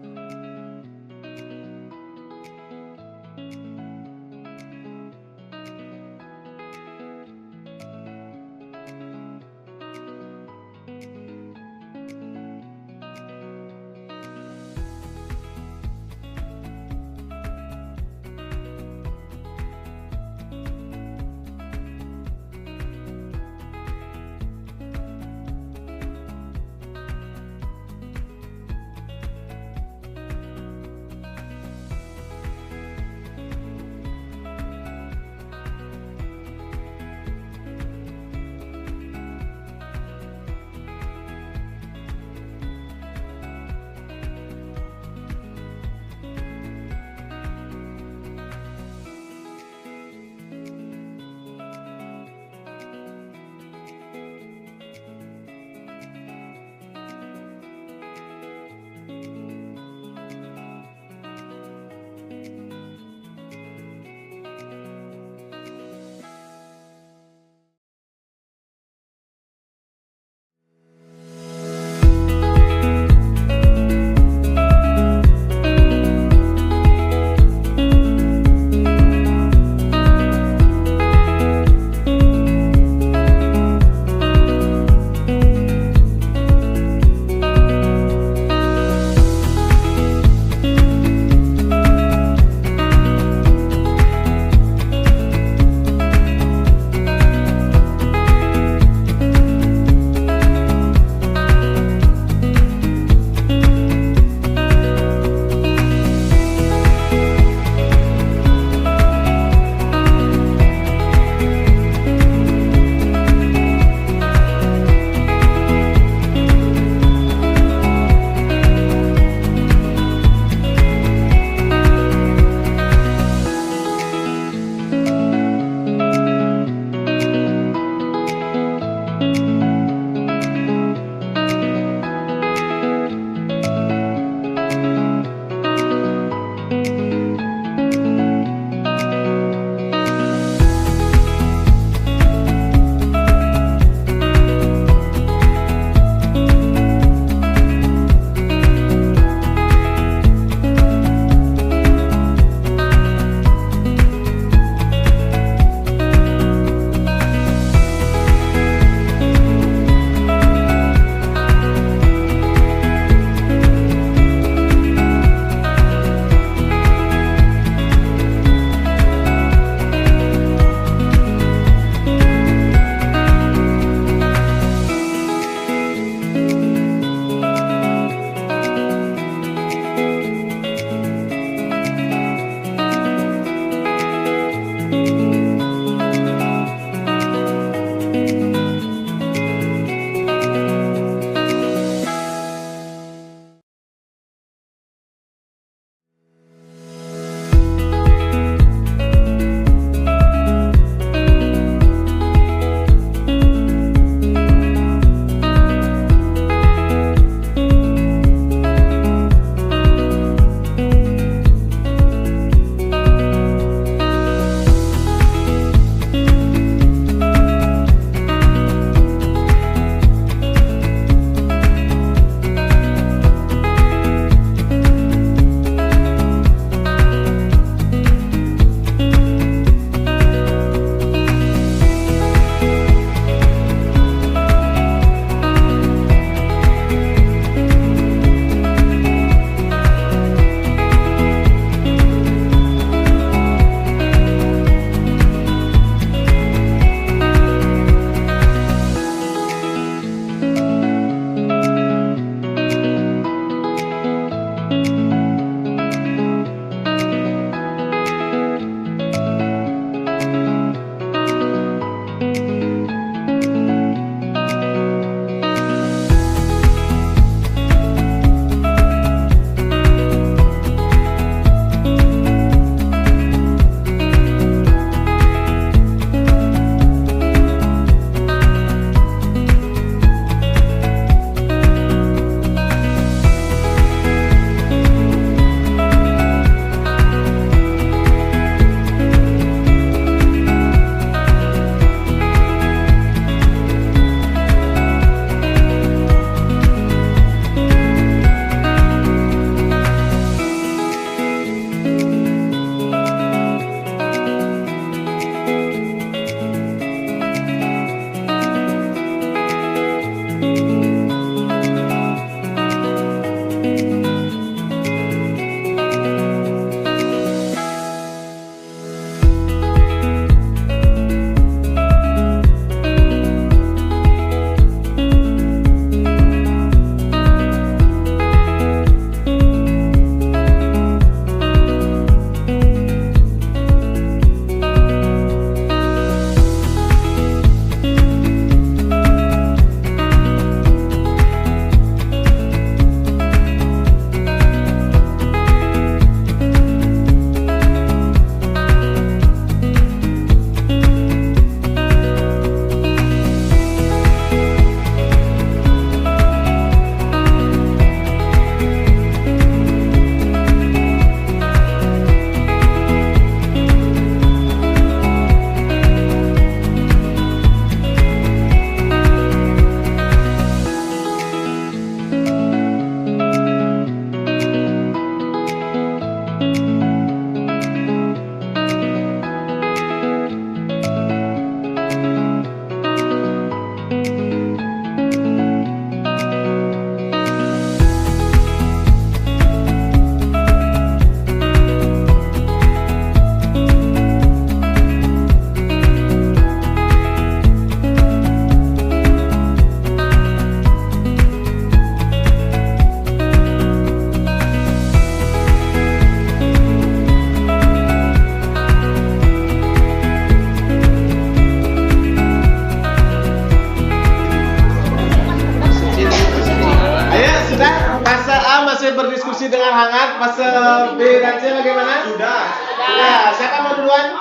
dengan hangat fase B dan C bagaimana? Sudah. Ya, siapa mau duluan?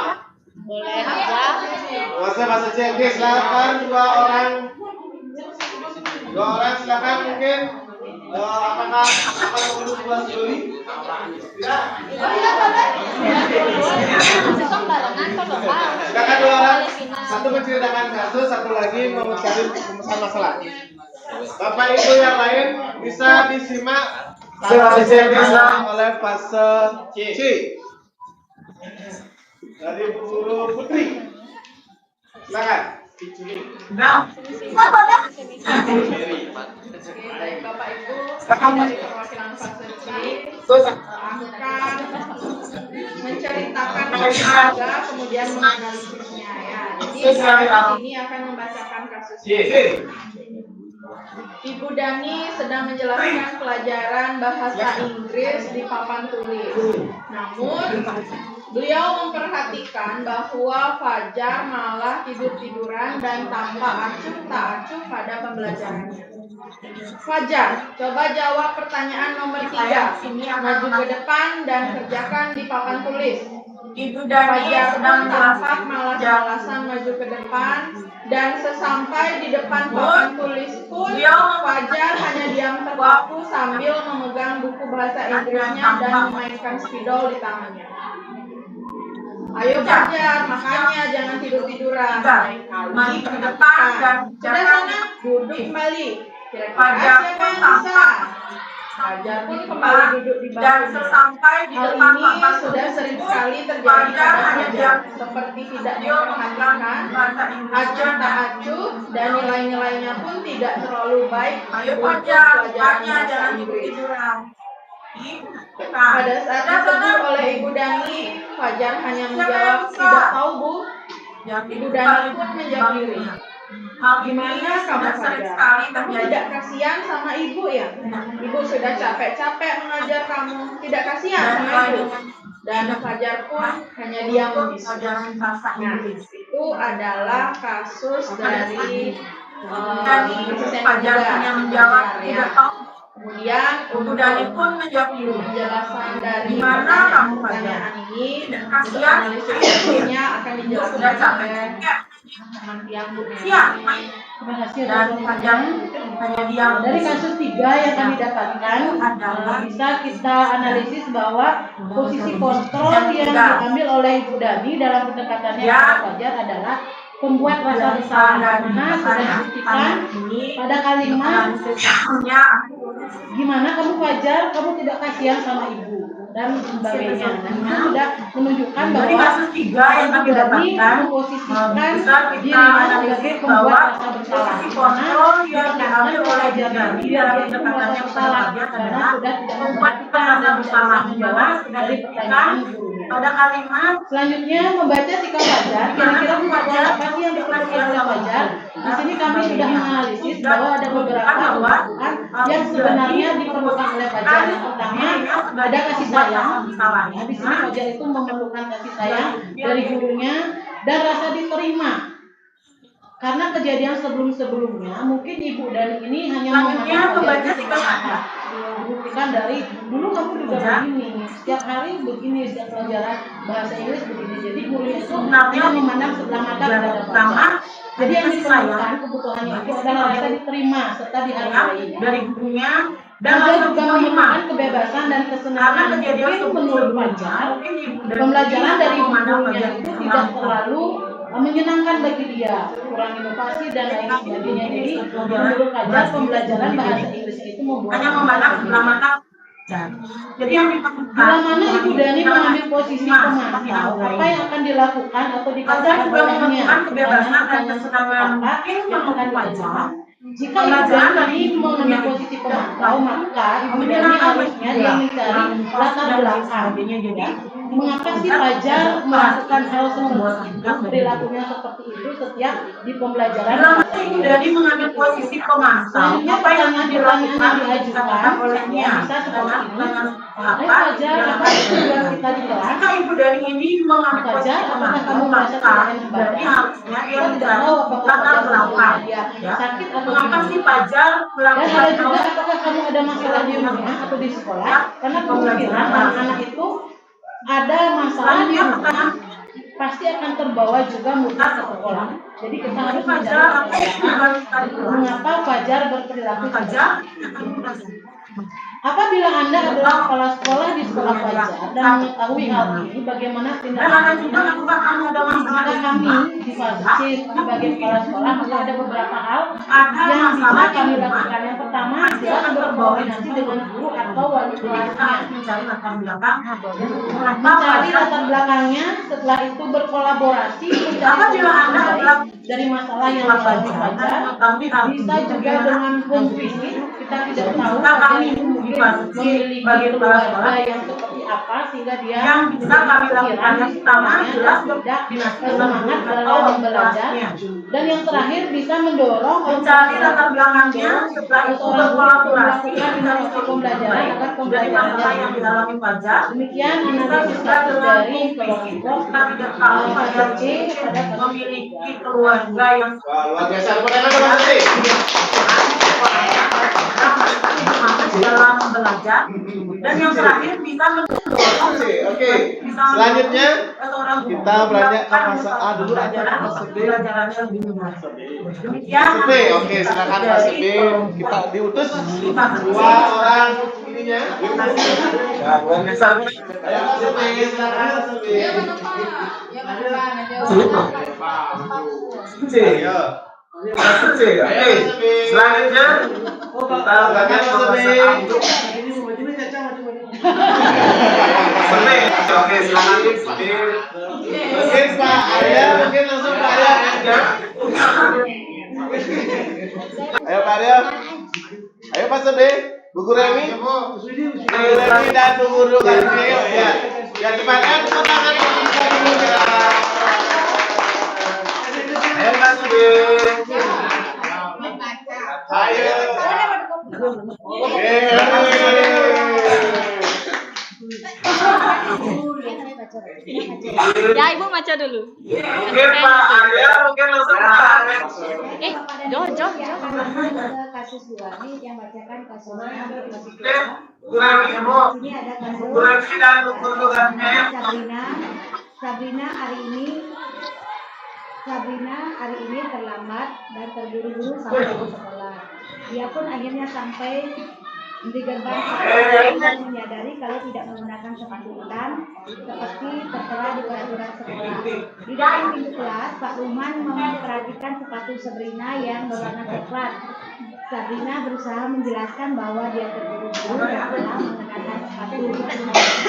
Boleh aja. Fase C. Oke, silakan dua orang silakan mungkin apakah akan mengurus dua juri? Tidak. Silakan dua orang. Satu menceritakan kasus, satu lagi mencari pemesan masalah. Bapak Ibu yang lain bisa disimak oleh fase C. Dari Bu Putri. Silakan. Bapak Ibu, dari perwakilan fase C akan menceritakan keluarga, kemudian menganalisisnya ya. Jadi kami ini akan membacakan kasusnya. Ibu Dani sedang menjelaskan pelajaran bahasa Inggris di papan tulis. Namun, beliau memperhatikan bahwa Fajar malah tidur-tiduran dan tampak acuh tak acuh pada pembelajarannya. Fajar, coba jawab pertanyaan nomor 3. Maju ke depan dan kerjakan di papan tulis. Ibu Dani Fajar sedang pun tampak malas-malasan maju ke depan, dan sesampai di depan papan tulis pun Fajar hanya diam terpaku sambil memegang buku bahasa Inggrisnya dan memainkan spidol di tangannya. Ayo Fajar, makanya jangan tidur-tiduran. maju ke depan dan Sudah sana, duduk kembali. Kira-kira siapa yang bisa? Fajar pun kembali duduk di dan bangkunya. sesampai di Hal depan ini papan sudah tulis sering pun, sekali terjadi Fajar pada hanya Fajar, diam. seperti tidak Dia memegang memperhatikan, bahasa Inggrisnya acuh tak acuh, dan nilai-nilainya pun tidak terlalu baik Ayo untuk Fajar, pelajaran makanya bahasa jangan Inggris. tidur-tiduran. Pada saat ditegur oleh Ibu Dani, Fajar hanya menjawab, tidak tahu Bu. Ibu Dani pun menjawab diri. Gimana kamu Fajar? Kamu tidak kasihan sama ibu ya? Ibu sudah capek-capek mengajar kamu, tidak kasihan sama ibu? Dan Fajar pun hanya diam membisu. Nah, itu adalah kasus dari kasus yang Fajar ketiga. hanya menjawab Fajar, ya. tidak tahu. Kemudian Ibu Dani pun menjawab diri. penjelasan dari Gimana kamu pertanyaan ini Tidak untuk kasihan? analisis berikutnya akan Sudah dijelaskan capek. oleh teman yang Iya. Terima kasih Dan atas Fajar waktunya. hanya diam. Dari kasus 3 yang kami dapatkan, bisa kita analisis bahwa posisi kontrol yang diambil oleh Ibu Dani dalam pendekatannya kepada Fajar adalah pembuat rasa bersalah, karena sudah dibuktikan pada kalimat gimana kamu Fajar, kamu tidak kasihan sama ibu dan sebagainya. Dan itu sudah menunjukkan bahwa Dari kasus 3 yang kami Ibu Dani dapatkan, memposisikan bisa kita dirinya analisis sebagai bahwa pembuat rasa bersalah. posisi kontrol yang diambil oleh Fajar Fajar ini dalam dia pendekatannya pembuat kepada bersalah Fajar karena adalah sudah tidak membuat kita memperhatikan rasa dan bersalah, tidak dimana menjawab sudah dari dibuktikan pertanyaan gurunya. pada kalimat Selanjutnya membaca sikap Fajar, kira-kira kebutuhan apa sih yang diperlukan oleh Fajar? Di sini kami sudah menganalisis bahwa ada beberapa kebutuhan yang sebenarnya diperlukan oleh Fajar. Yang pertama ada kasih sayang. Nah, di sini Fajar itu memerlukan kasih sayang dari gurunya dan rasa diterima. Karena kejadian sebelum-sebelumnya, mungkin Ibu Dani ini hanya memandang Fajar itu sebagai dibuktikan dari dulu kamu juga begini, setiap hari begini, setiap pelajaran bahasa Inggris begini. Jadi gurunya itu hanya memandang sebelah mata kepada Fajar. Jadi yang diperlukan kebutuhannya itu adalah rasa diterima serta dihargai dari gurunya dan Fajar rasa juga diterima. memerlukan kebebasan dan kesenangan. Mungkin menurut Fajar, pembelajaran dari gurunya itu tidak terlalu menyenangkan bagi dia, kurang inovasi dan lain sebagainya. Jadi menurut Fajar pembelajaran bahasa Inggris itu membuat hanya memandang sebelah mata. Jadi yang diperlukan bila mana Ibu Dani mengambil posisi pemantau, apa yang akan dilakukan atau dikatakan olehnya? Pertanyaan kesenangan mungkin yang akan dijawab. Jika Ibu Dani mengambil posisi pemantau, maka Ibu Dani harusnya dia mencari latar belakang. Ya. Mengapa sih Fajar melakukan hal seperti itu, perilakunya seperti itu setiap di pembelajaran? Ibu Dani mengambil posisi pemantau. Selanjutnya pertanyaan yang diajukan olehnya bisa seperti ini. Fajar, apa tujuan kita ketika di kelas jika Ibu Dani ini mengambil Fajar, posisi apakah kamu mengaku merasa tidak maka enak berarti badan? harusnya dia Kita tidak mencari tahu apakah latar Fajar belakang dia ya. sakit atau Mengapa gimana. sih Fajar Dan melakukan ada juga apakah kamu ada masalah di rumah atau di sekolah? Karena kemungkinan anak-anak itu ada masalah di rumah, pasti akan terbawa juga mudah ke sekolah. Jadi kita harus mencari latar belakang mengapa Fajar berperilaku seperti itu. Apabila Anda adalah kepala sekolah di sekolah Fajar dan mengetahui hal ini, bagaimana tindakan maka kami di Fajar sebagai kepala sekolah maka ada beberapa hal yang bisa kami lakukan. Yang pertama adalah berkoordinasi dengan guru atau wali kelasnya, mencari latar belakang mencari latar belakangnya, setelah itu berkolaborasi mencari solusi dari masalah yang dialami Fajar. Bisa juga dengan home visit, kita tidak tahu Fajar itu mungkin memiliki keluarga yang seperti apa sehingga dia yang bisa kami lakukan yang pertama jelas tidak semangat dalam belajar. Dan yang terakhir bisa mendorong mencari latar belakangnya, setelah itu berkolaborasi inovasi pembelajaran agar pembelajaran yang dialami Fajar. Demikian analisis kasus dari kelompok Kita tidak tahu Fajar C pada kasus memiliki keluarga yang Luar biasa. Teman-teman dalam belajar. Dan yang terakhir bisa mendorong. Oke. Selanjutnya kita belajar fase A dulu atau fase B. Pelajaran yang lebih mudah. Demikian. Fase B. Oke, silakan fase B. Kita diutus dua orang ininya. Ya, luar biasa. Ayo fase B, silakan fase B. Ayo. Fase B. Oke. Selanjutnya kita belajar fase B. Oke, silakan mungkin Pak Arya, mungkin langsung Pak Arya. Ayo Pak Arya. Ayo Pak Sebe, Bu Guru Remi. Bu Remi dan Bu Guru Karmi. Ya. Ya cepat tepuk tangan. Ayo Pak Sebe. Ayo. Ya, Ibu baca dulu. Mungkin Pak Arya, mungkin langsung Pak. Jo. Ada kasus dua nih yang bacakan kasusnya. Kurang Ibu. Ini ada kasus Kurang dan Bu Guru Karmi. Sabrina hari ini terlambat dan terburu-buru sampai ke sekolah. Dia pun akhirnya sampai di gerbang sekolah dan menyadari kalau tidak menggunakan sepatu hitam seperti tertera di peraturan sekolah. Di dalam pintu kelas, Pak Luman memperhatikan sepatu Sabrina yang berwarna coklat. Sabrina berusaha menjelaskan bahwa dia terburu-buru dan telah mengenakan sepatu.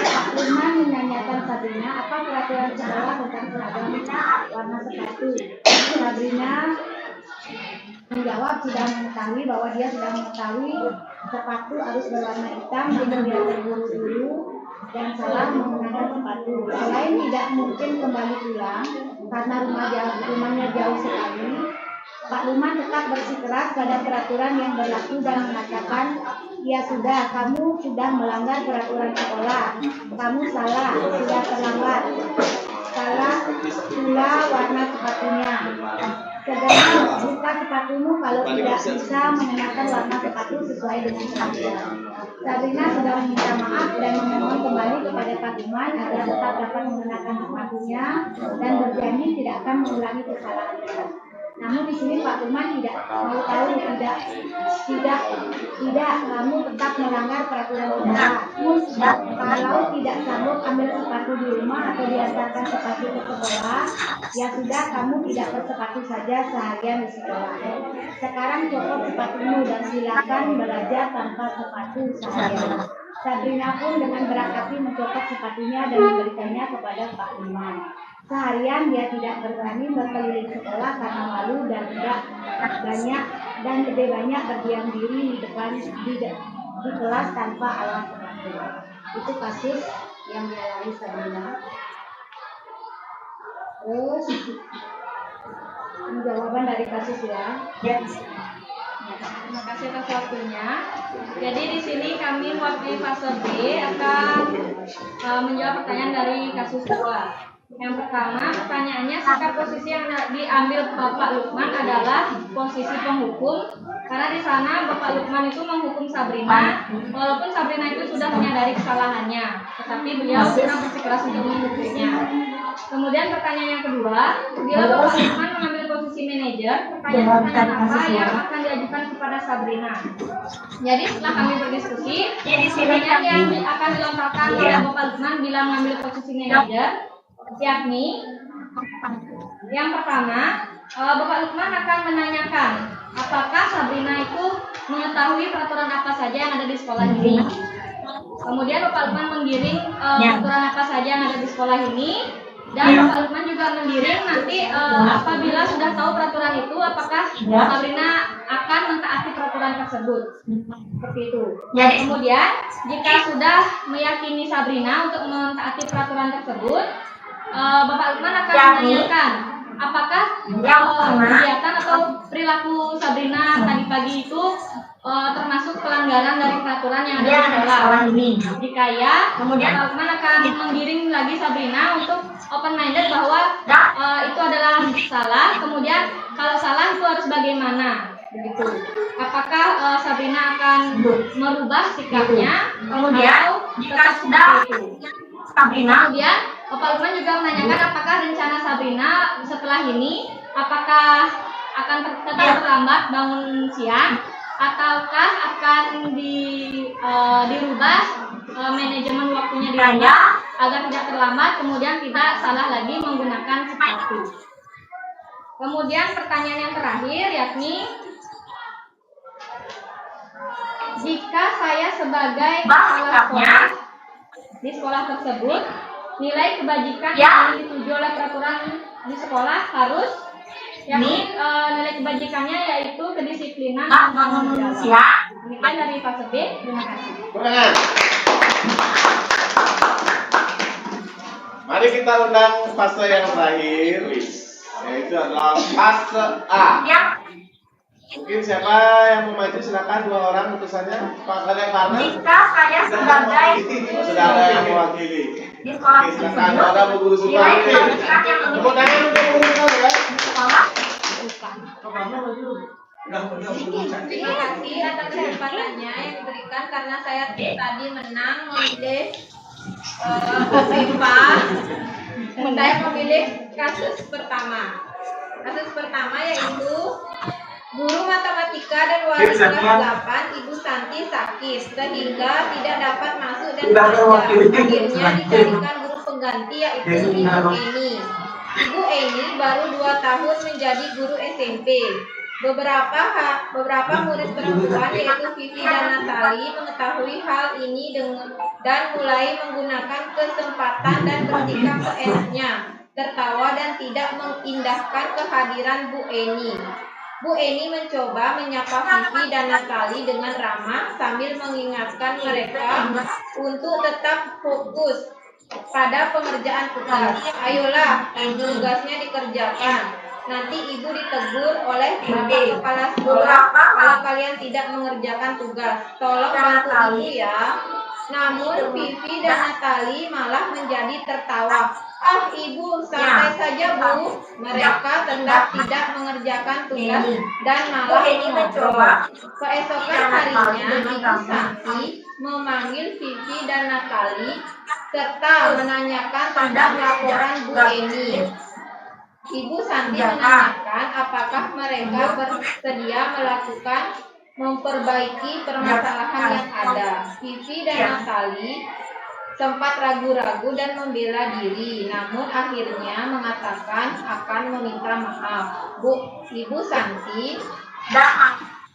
Pak Luman menanyakan Sabrina apa peraturan sekolah tentang seragam warna sepatu. Sabrina menjawab sudah mengetahui bahwa dia sudah mengetahui sepatu harus berwarna hitam jika dia terburu-buru dan salah menggunakan sepatu. Selain tidak mungkin kembali pulang karena rumahnya jauh sekali, Pak Luman tetap bersikeras pada peraturan yang berlaku dan mengatakan, ya sudah, kamu sudah melanggar peraturan sekolah, kamu salah, sudah terlambat, salah pula warna sepatunya. Segera buka sepatumu kalau tidak bisa mengenakan warna sepatu sesuai dengan peraturan. Sabrina sudah meminta maaf dan memohon kembali kepada Pak Luman agar tetap dapat mengenakan sepatunya dan berjanji tidak akan mengulangi kesalahannya. Namun di sini Pak Luman tidak mau tahu, tidak, kamu tetap melanggar peraturan sekolah. Kalau tidak sanggup ambil sepatu di rumah atau diantarkan sepatu ke sekolah, ya sudah, kamu tidak bersepatu saja seharian di sekolah. Sekarang copot sepatumu dan silakan belajar tanpa sepatu seharian. Sabrina pun dengan berat hati mencopot sepatunya dan memberikannya kepada Pak Luman. Seharian dia tidak berani berkeliling sekolah karena malu dan lebih banyak berdiam diri di depan di kelas tanpa alas sepatu. Itu kasus yang dialami Sabrina. Terus jawaban dari kasus ya. Yes. Terima kasih atas waktunya. Jadi di sini kami mewakili fase B akan menjawab pertanyaan dari kasus 2. Yang pertama, pertanyaannya sikap posisi yang diambil Bapak Lukman adalah posisi penghukum, karena di sana Bapak Lukman itu menghukum Sabrina, walaupun Sabrina itu sudah menyadari kesalahannya, tetapi beliau tetap bersikeras untuk menghukumnya. Kemudian pertanyaan yang kedua, bila Bapak Lukman mengambil posisi manajer, pertanyaan apa yang akan diajukan kepada Sabrina? Jadi setelah kami berdiskusi, pertanyaan yang akan dilontarkan oleh Bapak Lukman bila mengambil posisi manajer, yakni yang pertama, Bapak Lukman akan menanyakan apakah Sabrina itu mengetahui peraturan apa saja yang ada di sekolah ini. Kemudian Bapak Lukman menggiring peraturan apa saja yang ada di sekolah ini, dan Bapak Lukman juga menggiring nanti apabila sudah tahu peraturan itu, apakah Sabrina akan mentaati peraturan tersebut. Seperti itu. Kemudian jika sudah meyakini Sabrina untuk mentaati peraturan tersebut, Bapak Lukman akan menanyakan apakah kegiatan atau perilaku Sabrina tadi pagi itu termasuk pelanggaran dari peraturan yang ada di sekolah. Jika ya, Bapak Lukman akan menggiring lagi Sabrina untuk open minded bahwa itu adalah salah. Kemudian kalau salah itu harus bagaimana, begitu. Apakah Sabrina akan merubah sikapnya atau tetap seperti itu? Kemudian Bapak Lukman juga menanyakan apakah rencana Sabrina setelah ini apakah akan tetap terlambat bangun siang, ataukah akan dirubah manajemen waktunya dirubah agar tidak terlambat, kemudian tidak salah lagi menggunakan sepatu. Kemudian pertanyaan yang terakhir yakni, jika saya sebagai kepala sekolah di sekolah tersebut, nilai kebajikan yang dituju oleh peraturan di sekolah harus, yakni nilai kebajikannya yaitu kedisiplinan dan tanggung jawab. Demikian dari fase B. Terima kasih. Mari kita undang fase yang terakhir, yaitu adalah fase A. Mungkin siapa yang mau maju, silakan, 2 orang utusannya. Pak Kalian Karna. Jika saya sebagai sudah ada yang mewakili di sekolah silakan. Ada Bu Guru Suka. Tepuk tangan untuk Bu Guru Suka ya. Terima kasih atas kesempatannya yang diberikan, karena saya tadi menang memilih IPA. Saya memilih kasus pertama. Kasus pertama yaitu guru matematika dan wali kelas 8 Ibu Santi sakit sehingga tidak dapat masuk dan belajar. Akhirnya dicarikan guru pengganti yaitu Ibu Eni. Ibu Eni baru 2 tahun menjadi guru SMP. Beberapa murid perempuan yaitu Vivi dan Natali mengetahui hal ini dan mulai menggunakan kesempatan dan bersikap seenaknya, tertawa dan tidak mengindahkan kehadiran Bu Eni. Bu Eni mencoba menyapa Vivi dan Natali dengan ramah sambil mengingatkan mereka untuk tetap fokus pada pengerjaan tugas. Ayolah, tugasnya dikerjakan. Nanti ibu ditegur oleh bapak kepala sekolah kalau kalian tidak mengerjakan tugas. Tolong bantu ibu ya. Namun Vivi dan Natali malah menjadi tertawa. Ah ibu, santai saja bu. Mereka tetap tidak mengerjakan tugas dan malah mengobrol. Keesokan harinya Ibu Santi memanggil Vivi dan Natali serta menanyakan tentang laporan Bu Eni. Ibu Santi menanyakan apakah mereka bersedia memperbaiki permasalahan yang ada. Vivi dan Natali sempat ragu-ragu dan membela diri, namun akhirnya mengatakan akan meminta maaf. Ibu Santi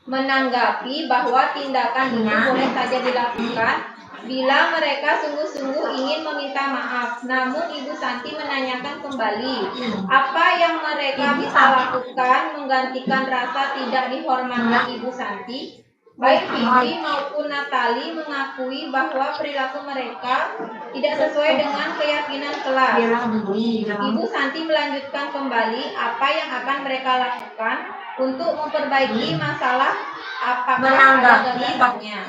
menanggapi bahwa tindakan itu boleh saja dilakukan bila mereka sungguh-sungguh ingin meminta maaf. Namun Ibu Santi menanyakan kembali, apa yang mereka bisa lakukan menggantikan rasa tidak dihormati Ibu Santi? Baik Vivi maupun Natali mengakui bahwa perilaku mereka tidak sesuai dengan keyakinan kelas. Ibu Santi melanjutkan kembali apa yang akan mereka lakukan untuk memperbaiki masalah apakah ada gangguannya.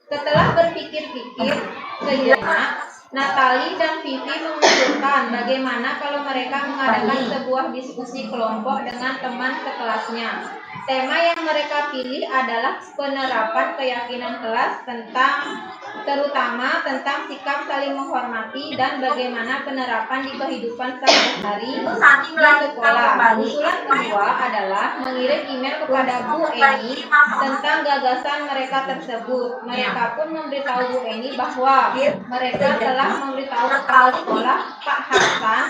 Setelah berpikir-pikir sejenak, Natali dan Vivi mengusulkan bagaimana kalau mereka mengadakan sebuah diskusi kelompok dengan teman sekelasnya. Tema yang mereka pilih adalah penerapan keyakinan kelas terutama tentang sikap saling menghormati dan bagaimana penerapan di kehidupan sehari-hari di sekolah. Usulan kedua adalah mengirim email kepada Bu Eni tentang gagasan mereka tersebut. Mereka pun memberitahu Bu Eni bahwa mereka telah memberitahu kepala sekolah Pak Hasan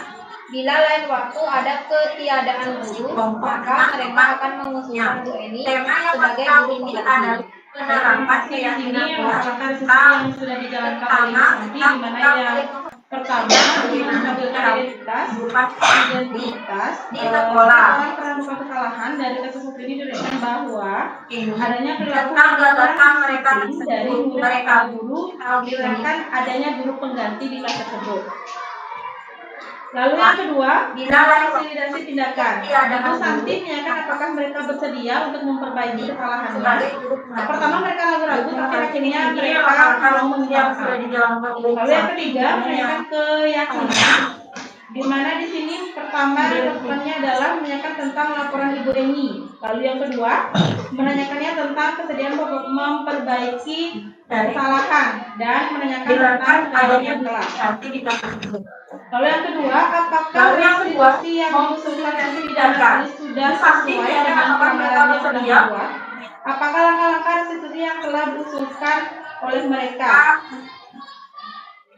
bila lain waktu ada ketiadaan guru, maka mereka akan mengusulkan Bu Eni sebagai guru pengganti. Penerapan keyakinan merupakan sesuatu yang sudah dijalankan oleh Ibu Santi, di mana yang pertama mengambilkan identitas di sekolah. Pramuka kesalahan dari kasus ini diberikan bahwa adanya perilaku gagasan mereka dari mereka guru, diberikan adanya guru pengganti di kelas tersebut. Lalu yang kedua, konsolidasi tindakan. Ibu Santi menanyakan apakah mereka bersedia untuk memperbaiki kesalahannya. Pertama mereka ragu-ragu, tapi akhirnya mereka mau mengiyakan. Lalu yang ketiga, menanyakan keyakinan. Di mana di sini pertama lakukannya adalah menanyakan tentang laporan Ibu Eni. Lalu yang kedua, menanyakannya tentang kesediaan memperbaiki kesalahan dan menanyakan tentang keadaan kelas. Lalu yang kedua, apakah restitusi yang diusulkan itu tidak sudah sesuai dengan pelanggaran yang sudah dibuat? Apakah langkah-langkah restitusi yang telah diusulkan oleh mereka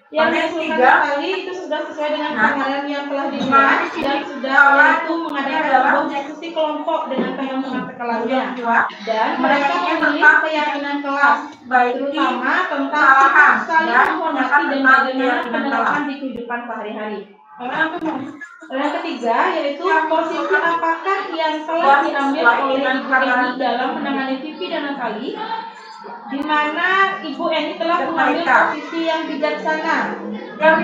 yang diusulkan kali itu sudah sesuai dengan pelanggaran yang telah dibuat dan sudah yaitu mengadakan sebuah diskusi kelompok dengan teman-teman sekelasnya dan mereka memilih keyakinan kelas terutama tentang sikap saling menghormati dan bagaimana penerapan di kehidupan sehari-hari. Yang ketiga yaitu posisi apakah yang telah diambil oleh Ibu Eni dalam menangani Vivi dan Natali, di mana Ibu Eni telah mengambil posisi yang bijaksana dalam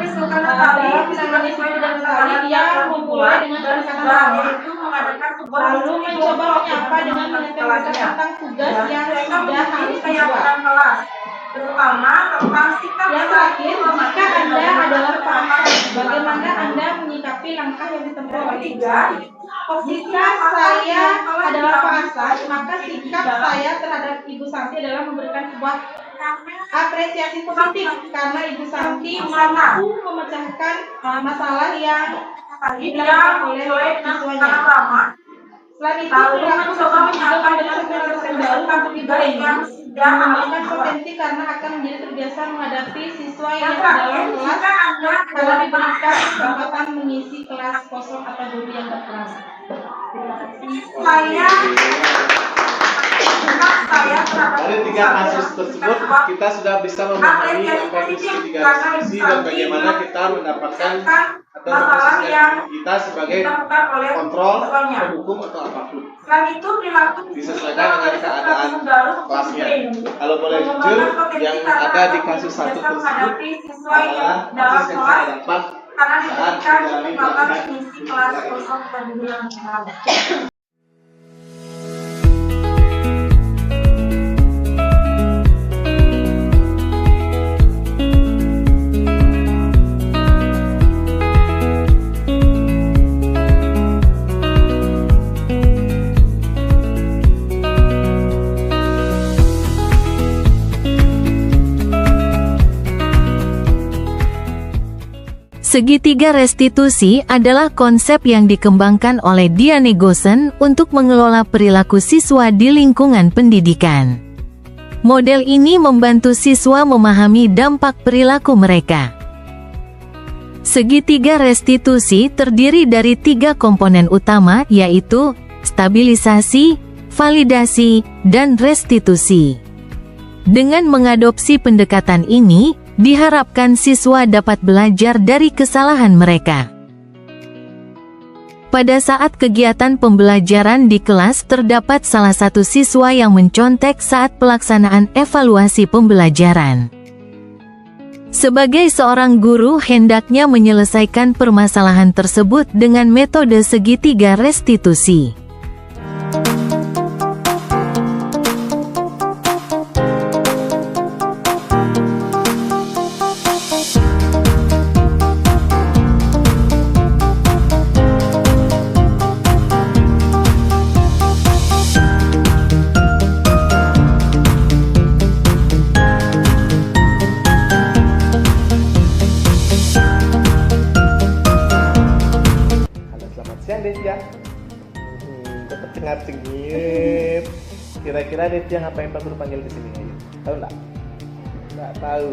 menangani Vivi dan Natali. Dia memulai dengan pendekatan ramah, lalu mencoba menyapa dengan menyampaikan tentang tugas yang sudah harus dibuat. Terutama tentang sikap yang terakhir, jika Anda adalah Pak Hasan, bagaimana Anda menyikapi langkah yang ditempuh oleh Jika saya adalah Pak Hasan, maka sikap saya terhadap Ibu Santi adalah memberikan sebuah apresiasi positif karena Ibu Santi mampu memecahkan masalah yang dilakukan oleh siswanya. Selain itu, perilaku tersebut juga memberikan kesempatan baru untuk Ibu Eni dan mengembangkan potensi karena akan menjadi terbiasa menghadapi siswa yang dalam kelas karena diberikan kesempatan mengisi kelas kosong atau guru yang berperan. Dari tiga kasus tersebut kita sudah bisa memahami apa itu tiga restitusi dan bagaimana kita mendapatkan atau memposisikan kita sebagai kontrol, penghukum atau apapun. Disesuaikan dengan keadaan kelasnya. Kalau boleh jujur, yang ada di kasus satu tersebut adalah kasus yang saya dapat saat menjalani pelatihan. Segitiga restitusi adalah konsep yang dikembangkan oleh Diane Goosen untuk mengelola perilaku siswa di lingkungan pendidikan. Model ini membantu siswa memahami dampak perilaku mereka. Segitiga restitusi terdiri dari 3 komponen utama, yaitu stabilisasi, validasi, dan restitusi. Dengan mengadopsi pendekatan ini, diharapkan siswa dapat belajar dari kesalahan mereka. Pada saat kegiatan pembelajaran di kelas terdapat salah satu siswa yang mencontek saat pelaksanaan evaluasi pembelajaran. Sebagai seorang guru hendaknya menyelesaikan permasalahan tersebut dengan metode segitiga restitusi. Devia? Cengar-cengir. Kira-kira Devia ngapain Pak Guru panggil di sini? Ayo, tahu nggak? Nggak tahu.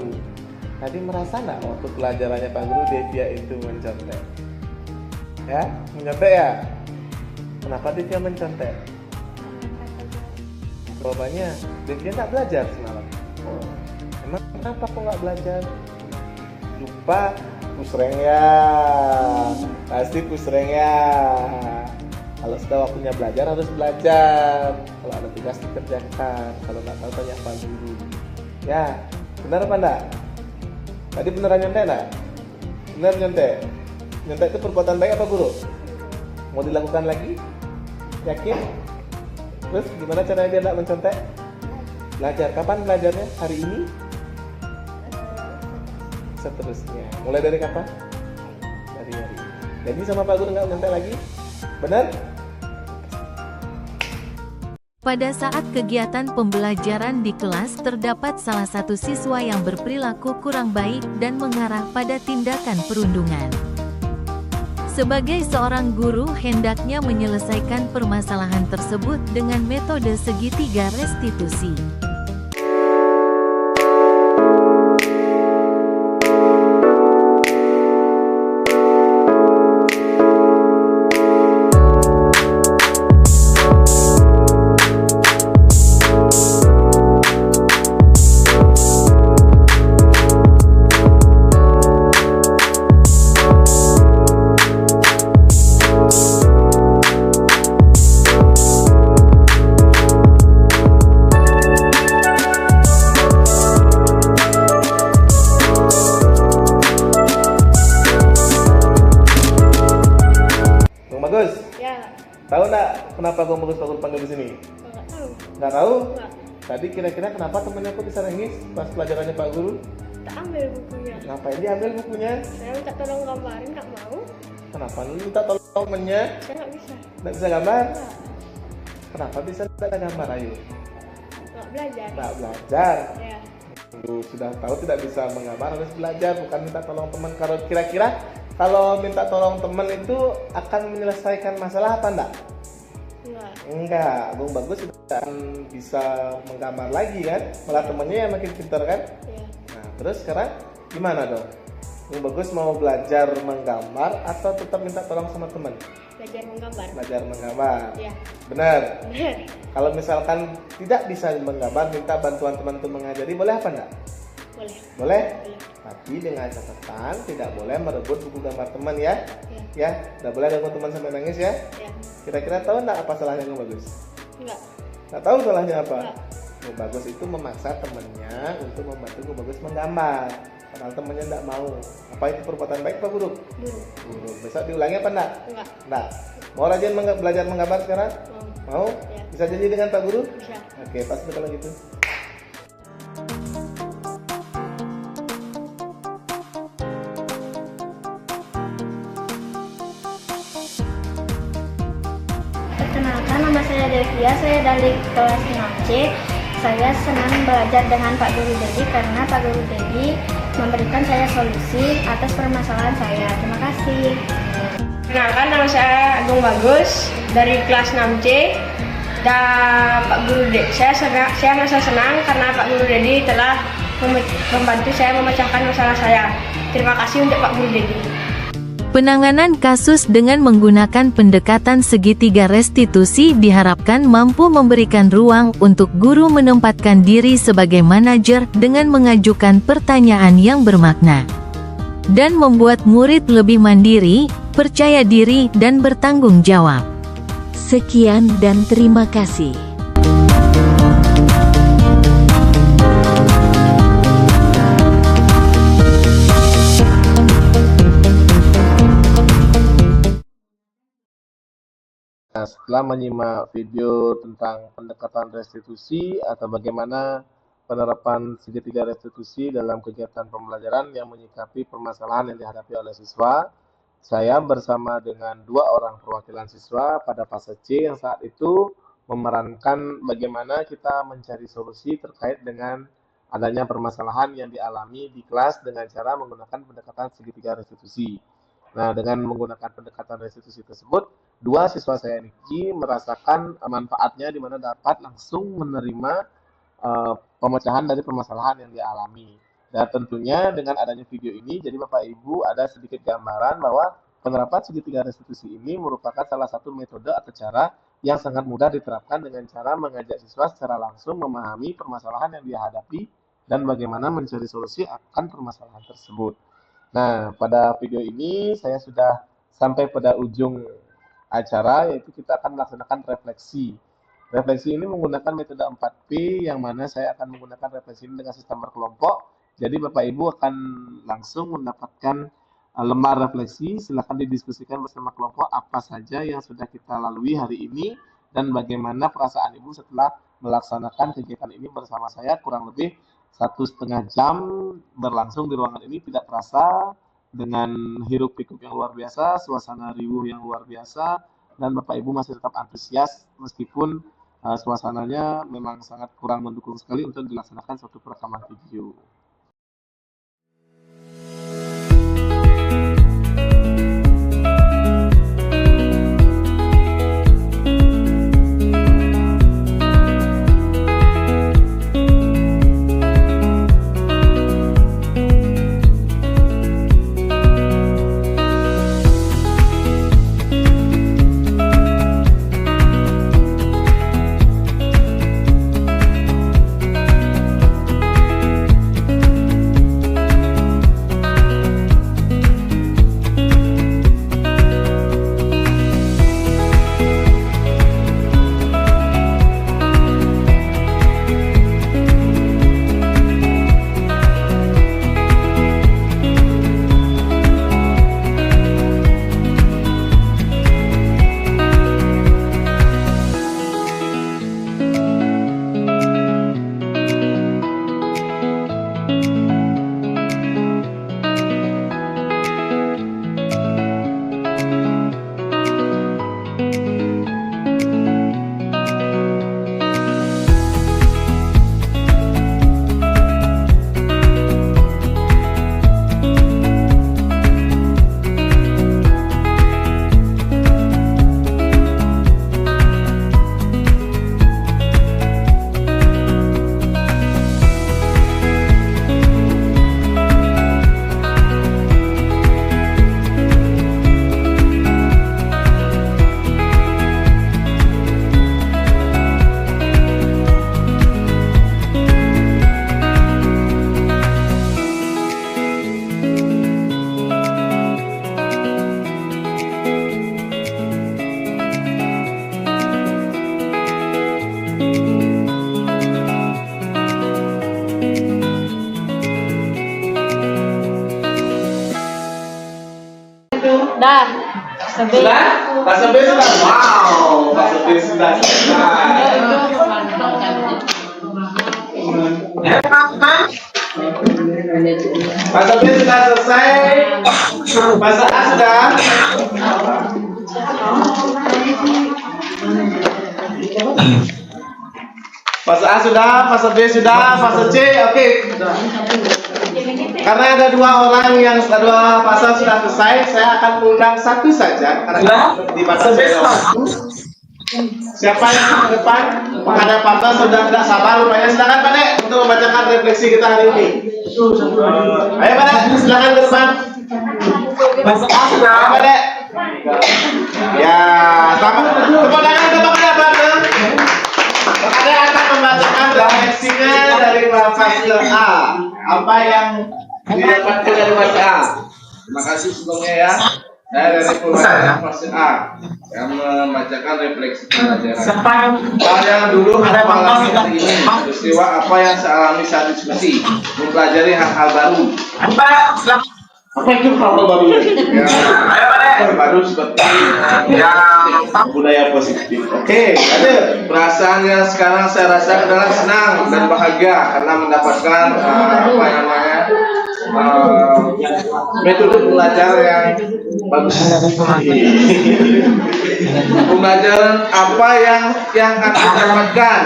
Tadi merasa nggak waktu pelajarannya Pak Guru Devia itu mencontek? Ya, mencontek ya? Kenapa Devia mencontek? Jawabannya, Devia nggak belajar semalam. Emang kenapa kok nggak belajar? Lupa pusreng ya, pasti pusreng ya. Kalau sudah waktunya belajar harus belajar. Kalau ada tugas dikerjakan. Kalau nggak tahu tanya Pak Guru. Ya, benar apa enggak? Tadi beneran nyontek enggak? Benar nyontek. Nyontek itu perbuatan baik apa buruk? Mau dilakukan lagi? Yakin? Terus gimana caranya dia enggak mencontek? Belajar. Kapan belajarnya? Hari ini? Seterusnya. Mulai dari kapan? Dari hari. Jadi sama Pak Guru nggak nyontek lagi? Benar? Pada saat kegiatan pembelajaran di kelas terdapat salah satu siswa yang berperilaku kurang baik dan mengarah pada tindakan perundungan. Sebagai seorang guru, hendaknya menyelesaikan permasalahan tersebut dengan metode segitiga restitusi. Bagus. Ya, Tahu nggak kenapa Bang Bagus Pak Guru panggil di sini? nggak tahu. Nggak tahu? Nggak. Tadi kira-kira kenapa temennya kok bisa nangis pas pelajarannya Pak Guru? Tak ambil bukunya. Ngapain diambil bukunya? Saya minta tolong gambarin, nggak mau. Kenapa lu minta tolong temennya? Saya nggak bisa. Nggak bisa gambar? Kenapa bisa nggak ada gambar? Ayo. Nggak belajar. Nggak belajar. Ya. Lu sudah tahu tidak bisa menggambar harus belajar, bukan minta tolong teman. Kalau kira-kira kalau minta tolong teman itu akan menyelesaikan masalah apa enggak? Enggak. Enggak, Bung Bagus sudah akan bisa menggambar lagi kan? Malah temannya yang makin pintar kan? Ya. Nah, terus sekarang gimana dong? Bung Bagus mau belajar menggambar atau tetap minta tolong sama teman? Belajar menggambar. Belajar menggambar. Ya. Benar. Benar. Kalau misalkan tidak bisa menggambar, minta bantuan teman untuk mengajari, boleh apa enggak? Boleh. Boleh? Boleh. Tapi dengan catatan tidak boleh merebut buku gambar teman ya. Ya. Ya, tidak boleh ada teman sampai nangis ya. Ya. Kira-kira tahu enggak apa salahnya Bung Bagus? Enggak. Nggak tahu salahnya apa? Enggak. Bung Bagus itu memaksa temannya untuk membantu Bung Bagus menggambar. Padahal temannya enggak mau. Apa itu perbuatan baik apa buruk? Buruk. Buruk. Besok diulangi apa enggak? Enggak. Enggak. Mau rajin belajar menggambar sekarang? Mau. Mau? Ya. Bisa janji dengan Pak Guru? Bisa. Oke, pasti kalau gitu. Perkenalkan, nama saya Devia, saya dari kelas 6C. Saya senang belajar dengan Pak Guru Dedi karena Pak Guru Dedi memberikan saya solusi atas permasalahan saya. Terima kasih. Perkenalkan, nama saya Agung Bagus dari kelas 6C. Dan Pak Guru Dedi, saya merasa senang karena Pak Guru Dedi telah membantu saya memecahkan masalah saya. Terima kasih untuk Pak Guru Dedi. Penanganan kasus dengan menggunakan pendekatan segitiga restitusi diharapkan mampu memberikan ruang untuk guru menempatkan diri sebagai manajer dengan mengajukan pertanyaan yang bermakna, dan membuat murid lebih mandiri, percaya diri, dan bertanggung jawab. Sekian dan terima kasih. Nah, setelah menyimak video tentang pendekatan restitusi atau bagaimana penerapan segitiga restitusi dalam kegiatan pembelajaran yang menyikapi permasalahan yang dihadapi oleh siswa, saya bersama dengan dua orang perwakilan siswa pada fase C yang saat itu memerankan bagaimana kita mencari solusi terkait dengan adanya permasalahan yang dialami di kelas dengan cara menggunakan pendekatan segitiga restitusi. Nah, dengan menggunakan pendekatan restitusi tersebut, dua siswa saya ini merasakan manfaatnya di mana dapat langsung menerima pemecahan dari permasalahan yang dia alami. Dan tentunya dengan adanya video ini, jadi Bapak Ibu ada sedikit gambaran bahwa penerapan segitiga restitusi ini merupakan salah satu metode atau cara yang sangat mudah diterapkan dengan cara mengajak siswa secara langsung memahami permasalahan yang dia hadapi dan bagaimana mencari solusi akan permasalahan tersebut. Nah, pada video ini saya sudah sampai pada ujung acara, yaitu kita akan melaksanakan refleksi. Refleksi ini menggunakan metode 4P, yang mana saya akan menggunakan refleksi ini dengan sistem berkelompok. Jadi Bapak Ibu akan langsung mendapatkan lembar refleksi, silakan didiskusikan bersama kelompok apa saja yang sudah kita lalui hari ini, dan bagaimana perasaan Ibu setelah melaksanakan kegiatan ini bersama saya kurang lebih 1,5 jam berlangsung di ruangan ini, tidak terasa dengan hiruk pikuk yang luar biasa, suasana riuh yang luar biasa, dan Bapak Ibu masih tetap antusias meskipun suasananya memang sangat kurang mendukung sekali untuk dilaksanakan suatu perekaman video. Dah. Sudah? Fase B sudah. Wow, fase B sudah selesai. Fase B sudah selesai. Fase A sudah. Fase A sudah, fase B sudah, fase C oke. Karena ada dua orang yang dua fase sudah selesai, saya akan undang satu saja karena dibatasi waktu. Siapa yang ke depan menghadap Pak sudah tidak sabar rupanya. Silakan Pak Dek untuk membacakan refleksi kita hari ini. Ayo Pak Dek, silakan ke depan. Ayo Pak Dek. Ya, selamat. Tepuk tangan untuk Pak Dek. Pak Dek akan membacakan refleksinya dari fase A. Apa yang didapatkan dari fase A? Terima kasih sebelumnya ya. Saya dari fase A yang membacakan refleksi pelajaran. Hal yang dulu ada malam seperti ini, peristiwa apa yang saya alami saat diskusi, mempelajari hal-hal baru. Apa itu hal-hal baru? Ya, baru seperti budaya positif. Oke, ada perasaan yang sekarang saya rasa adalah senang dan bahagia karena mendapatkan apa namanya metode belajar yang bagus. Pembelajaran apa yang akan dapatkan?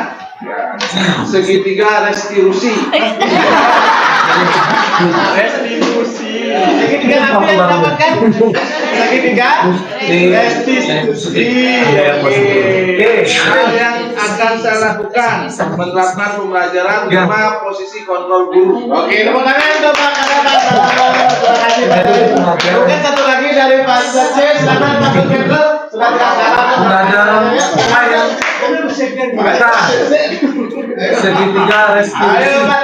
Segitiga restitusi. Restitusi. Segitiga apa yang didapatkan? Segitiga restitusi. Hal yang akan saya lakukan menerapkan pembelajaran 5 posisi kontrol guru. Oke, tepuk tangan untuk Pak Kadapat. Terima kasih Pak. Mungkin satu lagi dari Pak Zace, silakan Pak Kudus. Pembelajaran yang segitiga restitusi. Ayo Pak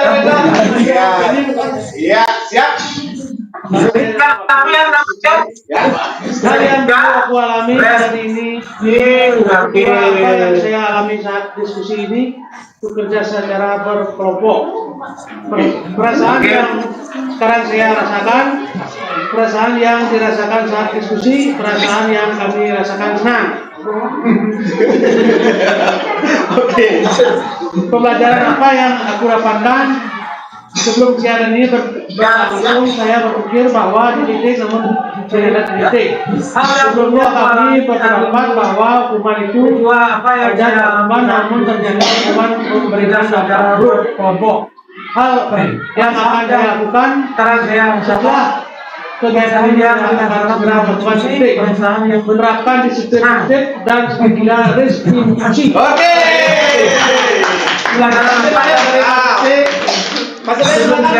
Kudus. Iya, siap. Kami yang dapatkan Yang aku alami saat ini, apa yang saya alami saat diskusi ini, bekerja secara berkelompok. Perasaan yang sekarang saya rasakan, perasaan yang dirasakan saat diskusi, perasaan yang kami rasakan senang. Oke. Pembelajaran apa yang aku dapatkan sebelum kejadian ini berlangsung, saya berpikir bahwa dididik namun tidak dididik. Sebelumnya kami berpendapat bahwa hukuman itu wajar dilakukan namun terjadi hukuman pemberian secara berkelompok. Hal yang akan saya lakukan setelah kegiatan yang akan segera berjalan titik, menerapkan disiplin titik dan segitiga restitusi. Oke. Silakan Pak dari Mas Ade, silakan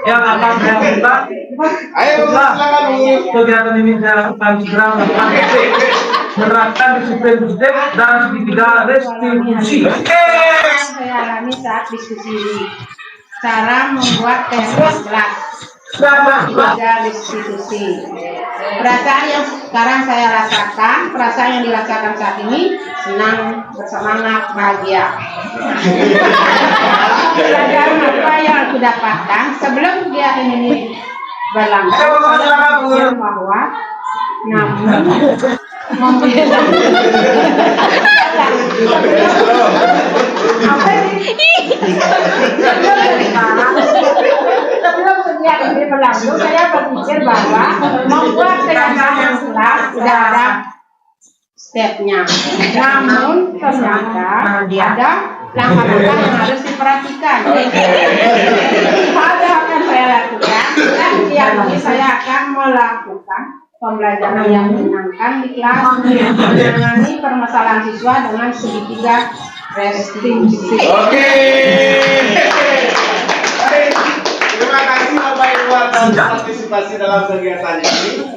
yang akan saya lakukan. Ayo silakan kegiatan ini saya lakukan segera menerapkan disiplin titik dan segitiga restitusi. Saya alami saat diskusi ini. Cara membuat kelas belajar restitusi. Perasaan yang sekarang saya rasakan, perasaan yang dirasakan saat ini, senang, bersemangat, bahagia. Pelajaran apa yang aku dapatkan sebelum kegiatan ini berlangsung, saya berpikir bahwa namun sebelum kegiatan ini berlangsung, saya berpikir bahwa membuat kegiatan yang jelas tidak ada stepnya. Namun ternyata ada langkah-langkah yang harus diperhatikan. Hal yang akan saya lakukan, dan ini saya akan melakukan pembelajaran yang menyenangkan di kelas, menangani permasalahan siswa dengan segitiga restitusi. Oke. Baik. Terima kasih Bapak Ibu atas partisipasi dalam kegiatan ini.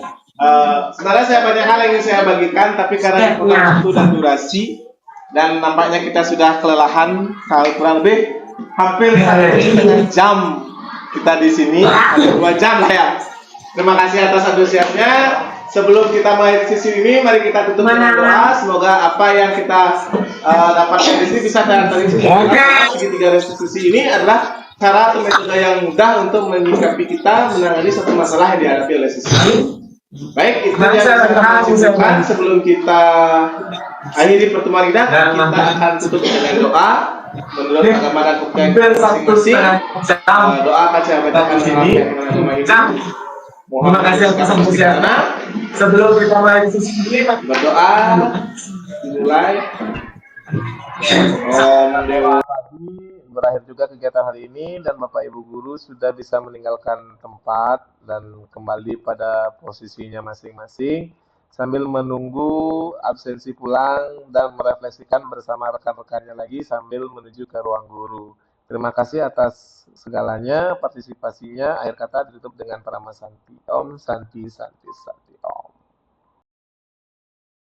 Sebenarnya saya banyak hal yang ingin saya bagikan, tapi karena waktu dan durasi, dan nampaknya kita sudah kelelahan, kurang lebih hampir 1,5 jam kita di sini, 2 jam lah ya. Terima kasih atas antusiasnya. Sebelum kita mulai sesi ini, mari kita tutup dengan doa. Semoga apa yang kita dapatkan di sini bisa terrealisasi. Segitiga restitusi ini adalah cara atau metode yang mudah untuk menyikapi kita menangani suatu masalah yang dihadapi oleh siswa. Baik, itu yang bisa kita simpulkan. Sebelum kita akhiri pertemuan kita akan tutup dengan doa. Menurut agama dan kepercayaan masing-masing, doa akan saya bacakan di sini. Terima kasih atas antusiasme. Sebelum kita mulai sesi ini, berdoa dimulai. Om Dewa. Berakhir juga kegiatan hari ini dan Bapak Ibu guru sudah bisa meninggalkan tempat dan kembali pada posisinya masing-masing sambil menunggu absensi pulang dan merefleksikan bersama rekan-rekannya lagi sambil menuju ke ruang guru. Terima kasih atas segalanya, partisipasinya. Akhir kata ditutup dengan Parama Santi. Om Santi Santi Santi.